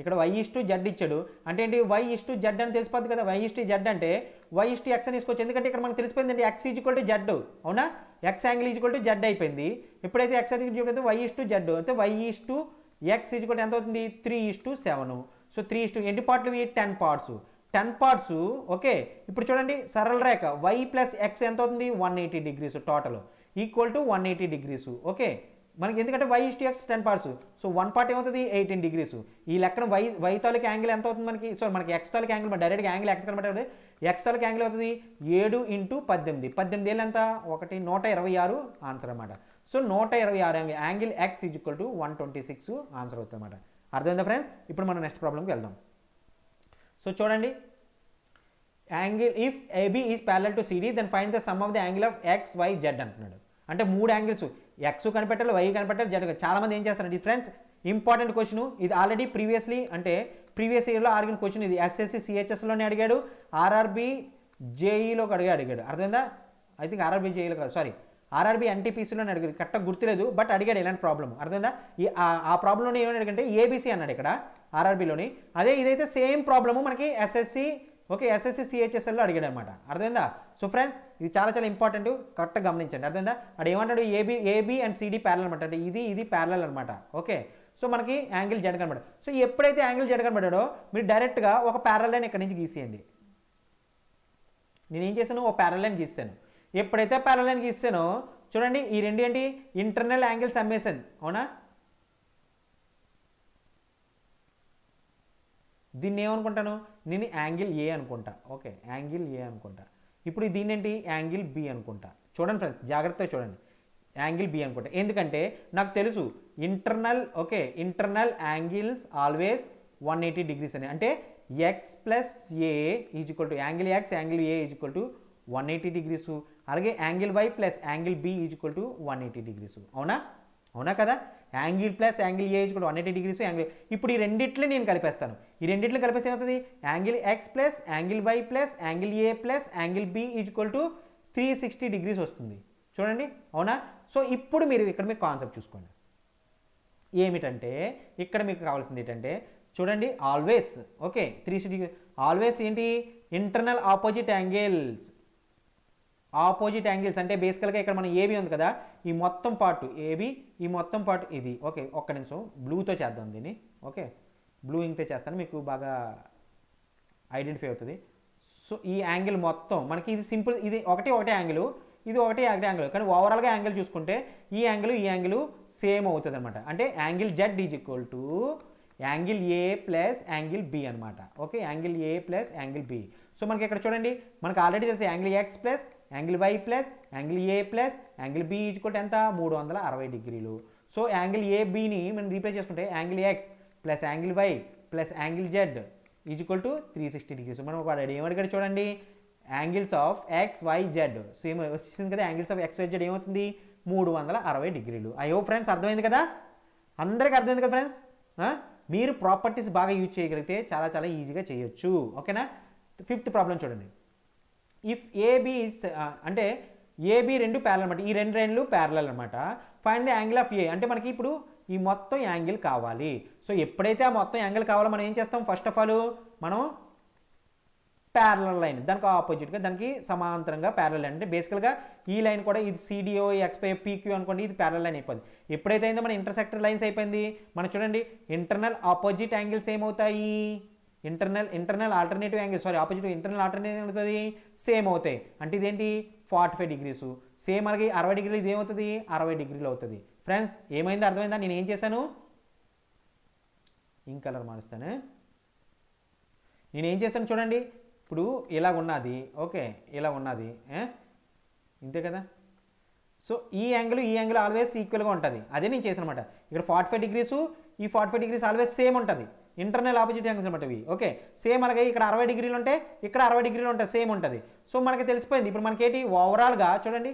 ఇక్కడ y/z ఇచ్చాడు అంటే ఏంటి? y/z అని తెలిసిపోద్ది కదా. y/z అంటే y/x అని తీసుకోవచ్చు. ఎందుకంటే ఇక్కడ మనకు తెలిసిపోయింది అంటే x = z, అవునా? x యాంగిల్ = z అయిపోయింది. ఎప్పుడైతే x యాంగిల్ అయితే y/z అంటే y/x ఎంత అవుతుంది? 3:7. సో 3 ఎన్ని పార్ట్లు? 10 పార్ట్స్. 10 పార్ట్స్. ఓకే, ఇప్పుడు చూడండి సరళ రేఖ y + x ఎంత అవుతుంది? 180 degrees total equal to 180 degrees. Okay, మనకి ఎందుకంటే y/x 10 పార్ట్స్. సో 1 part ఏమవుతుంది? 18 degrees. ఈ లెక్కన y తాలూకు యాంగిల్ ఎంత అవుతుంది మనకి? సో మనకి x తాలూకు యాంగిల్ డైరెక్ట్గా యాంగిల్ x కనబడే x తాలూకు యాంగిల్ అవుతుంది 7 × 18. 18 ఏళ్ళు ఎంత? 126 ఆన్సర్ అనమాట. సో 126 యాంగిల్ x = 126 ఆన్సర్ అవుతుంది అనమాట. అర్థమైందా ఫ్రెండ్స్? ఇప్పుడు మనం నెక్స్ట్ ప్రాబ్లంకి వెళ్దాం. సో చూడండి, angle if AB is parallel to CD then find the sum of the angle of x, y, z అంటున్నాడు. అంటే 3 యాంగిల్స్ x కనిపెట్టాలి, y కనిపెట్టాలి, z. చాలామంది ఏం చేస్తారండి ఫ్రెండ్స్, ఇంపార్టెంట్ క్వశ్చన్ ఇది. ఆల్రెడీ ప్రీవియస్ ఇయర్లో అడిగిన క్వశ్చన్ ఇది. SSC CHSలోనే అడిగాడు, RRB JEలో అడిగాడు. అర్థమైందా? ఐ థింక్ RRB JEలో కాదు, సారీ RRB NTPCలోనే అడిగాడు. కరెక్ట్గా గుర్తులేదు, బట్ అడిగాడు ఇలాంటి ప్రాబ్లం. అర్థమైందా? ఆ ప్రాబ్లంలోనే ఏమని అడిగంటే ABC అన్నాడు ఇక్కడ RRBలోని. అదే ఇదైతే సేమ్ ప్రాబ్లము మనకి SSC CHSLలో అడిగాడు అనమాట. అర్థమైందా? సో ఫ్రెండ్స్ ఇది చాలా ఇంపార్టెంట్, కరెక్ట్గా గమనించండి. అర్థమైందా? అడు ఏమంటాడు? AB and CD ప్యారలల్ అనమాట. అంటే ఇది ప్యారలల్ అనమాట. ఓకే, సో మనకి యాంగిల్ Z కనబడ. సో ఎప్పుడైతే యాంగిల్ Z కనబడాడో మీరు డైరెక్ట్గా ఒక ప్యారలల్ లైన్ ఇక్కడ నుంచి గీసేయండి. నేను ఏం చేశాను? ఒక ప్యారలల్ లైన్ గీసాను. ఎప్పుడైతే ప్యారలల్ లైన్ గీసానో చూడండి, ఈ రెండు ఏంటి? ఇంటర్నల్ యాంగిల్ సమ్మేషన్, అవునా? దీన్ని ఏమనుకుంటాను నేను? యాంగిల్ A అనుకుంటా. ఓకే, యాంగిల్ A అనుకుంటా. ఇప్పుడు దీన్ని ఏంటి? యాంగిల్ B అనుకుంటా. చూడండి ఫ్రెండ్స్, జాగ్రత్తగా చూడండి, యాంగిల్ B అనుకుంటా. ఎందుకంటే నాకు తెలుసు ఇంటర్నల్ యాంగిల్స్ ఆల్వేస్ 180 degrees అని. అంటే x + A = angle x angle A = 180 degrees. అలాగే angle y + angle B = 180 degrees. అవునా కదా? Angle + angle A = 180 degrees. ఇప్పుడు ఈ రెండిట్లు నేను కలిపేస్తాను. ఈ రెండిట్లు కలిపేస్తే ఏమవుతుంది? Angle x + angle y + angle A + angle B = 360 degrees వస్తుంది. చూడండి, అవునా? సో ఇప్పుడు ఇక్కడ మీరు కాన్సెప్ట్ చూసుకోండి. ఏమిటంటే ఇక్కడ మీకు కావాల్సింది ఏంటంటే చూడండి, ఆల్వేస్ 360 ఆల్వేస్ ఏంటి? Internal opposite angles opposite angles అంటే బేసికల్గా ఇక్కడ మనం ఏబీ ఉంది కదా, ఈ మొత్తం పార్ట్ ఏబీ, ఈ మొత్తం పార్ట్ ఇది. ఓకే, ఒక్క నిమిషం బ్లూతో చేద్దాం దీన్ని. ఓకే, బ్లూ ఇంక్తో చేస్తాను, మీకు బాగా ఐడెంటిఫై అవుతుంది. సో ఈ యాంగిల్ మొత్తం మనకి ఇది సింపుల్, ఇది ఒకటే యాంగిల్, ఇది ఒకటే యాంగిల్, కానీ ఓవరాల్గా యాంగిల్ చూసుకుంటే ఈ యాంగిల్ సేమ్ అవుతుంది అనమాట. అంటే angle Z is equal to angle A plus angle B అనమాట. Okay, angle A plus angle B. So మనకి ఇక్కడ చూడండి, మనకు ఆల్రెడీ తెలుసు angle X plus angle Y plus angle A plus angle B is equal to ఎంత, 360 డిగ్రీలు. So angle ఏబిని మనం రీప్లేస్ చేసుకుంటే angle X plus angle Y plus angle Z is equal to 360 degrees. మనం వాడు ఏమడిగాడు చూడండి, angles of x y z same వచ్చింది కదా, angles of x y z ఏమవుతుంది, 360 డిగ్రీలు. ఐ హోప్ ఫ్రెండ్స్ అర్థమైంది కదా, అందరికీ అర్థమైంది కదా ఫ్రెండ్స్. మీరు ప్రాపర్టీస్ బాగా యూజ్ చేయగలిగితే చాలా చాలా ఈజీగా చేయొచ్చు. ఓకేనా. 5th ప్రాబ్లం చూడండి. ఇఫ్ ఏబి అంటే ఏబి రెండు ప్యారలల్ అనమాట, ఈ రెండు లైన్లు ప్యారలల్ అనమాట. ఫైండ్ ది యాంగిల్ ఆఫ్ ఏ అంటే మనకి ఇప్పుడు ఈ మొత్తం యాంగిల్ కావాలి. సో ఎప్పుడైతే ఆ మొత్తం యాంగిల్ కావాలో మనం ఏం చేస్తాం, ఫస్ట్ ఆఫ్ ఆల్ మనం ప్యారలల్ లైన్ దానికి ఆపోజిట్గా దానికి సమాంతరంగా ప్యారలల్ లైన్ అంటే బేసికల్గా ఈ లైన్ కూడా ఇది సిడిఓ ఎక్స్పై పీక్యూ అనుకోండి, ఇది ప్యారలల్ లైన్ అయిపోయింది. ఎప్పుడైతే అయిందో మన ఇంటర్సెక్టర్ లైన్స్ అయిపోయింది, మనం చూడండి ఇంటర్నల్ ఆపోజిట్ యాంగిల్స్ ఏమవుతాయి, internal alternative angle opposite internal alternative అవుతుంది సేమ్ అవుతాయి. అంటే ఇదేంటి 45 డిగ్రీస్, సేమ్ అలాగే 60 డిగ్రీలు ఇది ఏమవుతుంది 60 డిగ్రీలు అవుతుంది. ఫ్రెండ్స్ ఏమైందో అర్థమైందా, నేను ఏం చేశాను, ఇంక్ కలర్ మారుస్తాను. నేను ఏం చేశాను చూడండి, ఇప్పుడు ఇలా ఉన్నది. ఓకే, ఇలా ఉన్నది ఇంతే కదా. సో ఈ యాంగిల్ ఆల్వేస్ ఈక్వల్గా ఉంటుంది, అదే నేను చేశాను అనమాట. ఇక్కడ 45 డిగ్రీస్, ఈ 45 డిగ్రీస్ ఆల్వేస్ సేమ్ ఉంటుంది, ఇంటర్నల్ ఆపోజిట్ యాంగిల్స్ అనమాట ఇవి. ఓకే, సేమ్ అలాగే ఇక్కడ 60 డిగ్రీలు ఉంటే ఇక్కడ 60 డిగ్రీలు ఉంటాయి, సేమ్ ఉంటుంది. సో మనకి తెలిసిపోయింది. ఇప్పుడు మనకేంటి ఓవరాల్గా చూడండి,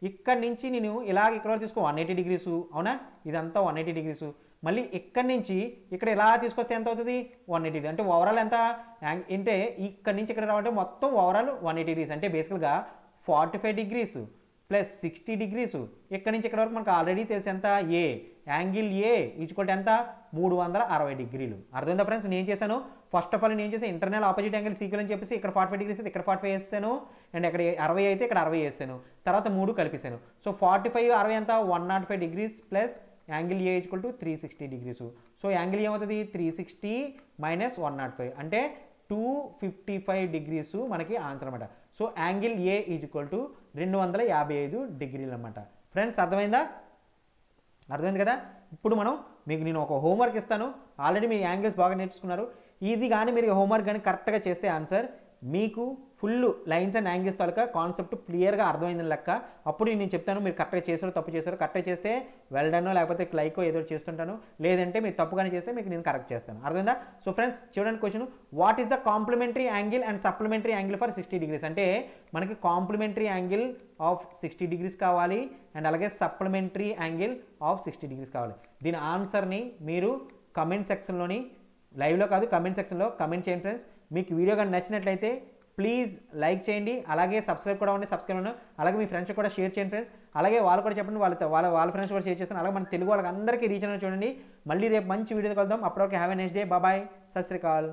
ఇక్కడ నుంచి నేను ఇలాగ ఇక్కడ తీసుకో 180 డిగ్రీస్, అవునా, ఇదంతా 180 డిగ్రీస్. మళ్ళీ ఇక్కడి నుంచి ఇక్కడ ఇలా తీసుకొస్తే ఎంత అవుతుంది 180 డిగ్రీ. అంటే ఓవరాల్ ఎంత అంటే ఇక్కడ నుంచి ఇక్కడ రావాలంటే మొత్తం ఓవరాల్ 180 డిగ్రీస్. అంటే బేసికల్గా 45 డిగ్రీస్ ప్లస్ 60 డిగ్రీస్. ఇక్కడ నుంచి ఇక్కడ వరకు మనకు ఆల్రెడీ తెలిసి ఎంత, ఏ యాంగిల్ ఏ ఈజ్వల్ ఎంత 360 డిగ్రీలు. అర్థమైందా ఫ్రెండ్స్. నేను చేశాను ఫస్ట్ ఆఫ్ ఆల్ నేను చేసాను ఇంటర్నల్ ఆపోజిట్ యాంగిల్ సీక్వెల్ అని చెప్పేసి ఇక్కడ 45 డిగ్రీస్ అయితే ఇక్కడ 45 వేసాను, అండ్ ఇక్కడ 60 అయితే ఇక్కడ 60 వేసాను, తర్వాత 3 కలిపేసాను. సో 45 60 ఎంత 105 degrees plus angle A equal to 360 degrees. So angle ఏమవుతుంది 360 మైనస్ 105 అంటే 255 డిగ్రీస్ మనకి ఆన్సర్ అనమాట. So angle A equal to 255 డిగ్రీలు అనమాట. ఫ్రెండ్స్ అర్థమైందా, అర్థమైంది కదా. ఇప్పుడు మీకు నేను ఒక హోంవర్క్ ఇస్తాను, ఆల్రెడీ మీరు యాంగిల్స్ బాగా నేర్చుకున్నారు. ఇది కానీ మీరు హోంవర్క్ కానీ కరెక్ట్గా చేస్తే ఆన్సర్ మీకు full lines and angles taluka concept క్లియర్గా అర్థమైందని లెక్క. అప్పుడు నేను చెప్తాను మీరు కరెక్ట్గా చేసారో తప్పు చేశారో. కరెక్ట్గా చేస్తే వెల్ డన్నో లేకపోతే లైకో ఏదో చేస్తుంటాను, లేదంటే మీరు తప్పుగానే చేస్తే మీకు నేను కరెక్ట్ చేస్తాను. అర్థమైందా. సో ఫ్రెండ్స్ చూడండి question, what is the complementary angle and supplementary angle for 60 degrees. అంటే మనకి కాంప్లిమెంటరీ యాంగిల్ ఆఫ్ 60 డిగ్రీస్ కావాలి అండ్ అలాగే సప్లిమెంటరీ యాంగిల్ ఆఫ్ 60 డిగ్రీస్ కావాలి. దీని ఆన్సర్ని మీరు కమెంట్ సెక్షన్లోని, లైవ్లో కాదు కమెంట్ సెక్షన్లో కమెంట్ చేయండి ఫ్రెండ్స్. మీకు వీడియో కానీ నచ్చినట్లయితే ప్లీజ్ లైక్ చేయండి, అలాగే సబ్స్క్రైబ్ కూడా ఉండి సబ్స్క్రైబ్ ఉన్నాను, అలాగే మీ ఫ్రెండ్స్ కూడా షేర్ చేయండి ఫ్రెండ్స్. అలాగే వాళ్ళు కూడా చెప్పండి వాళ్ళ ఫ్రెండ్స్ కూడా షేర్ చేస్తాను. అలాగే మన తెలుగు వాళ్ళకి అందరికీ రీచ్ అనేది చూడండి. మళ్ళీ రేపు మంచి వీడియో కలుద్దాం. అప్పటివరకు have a nice day, bye, Sat Sri Akal.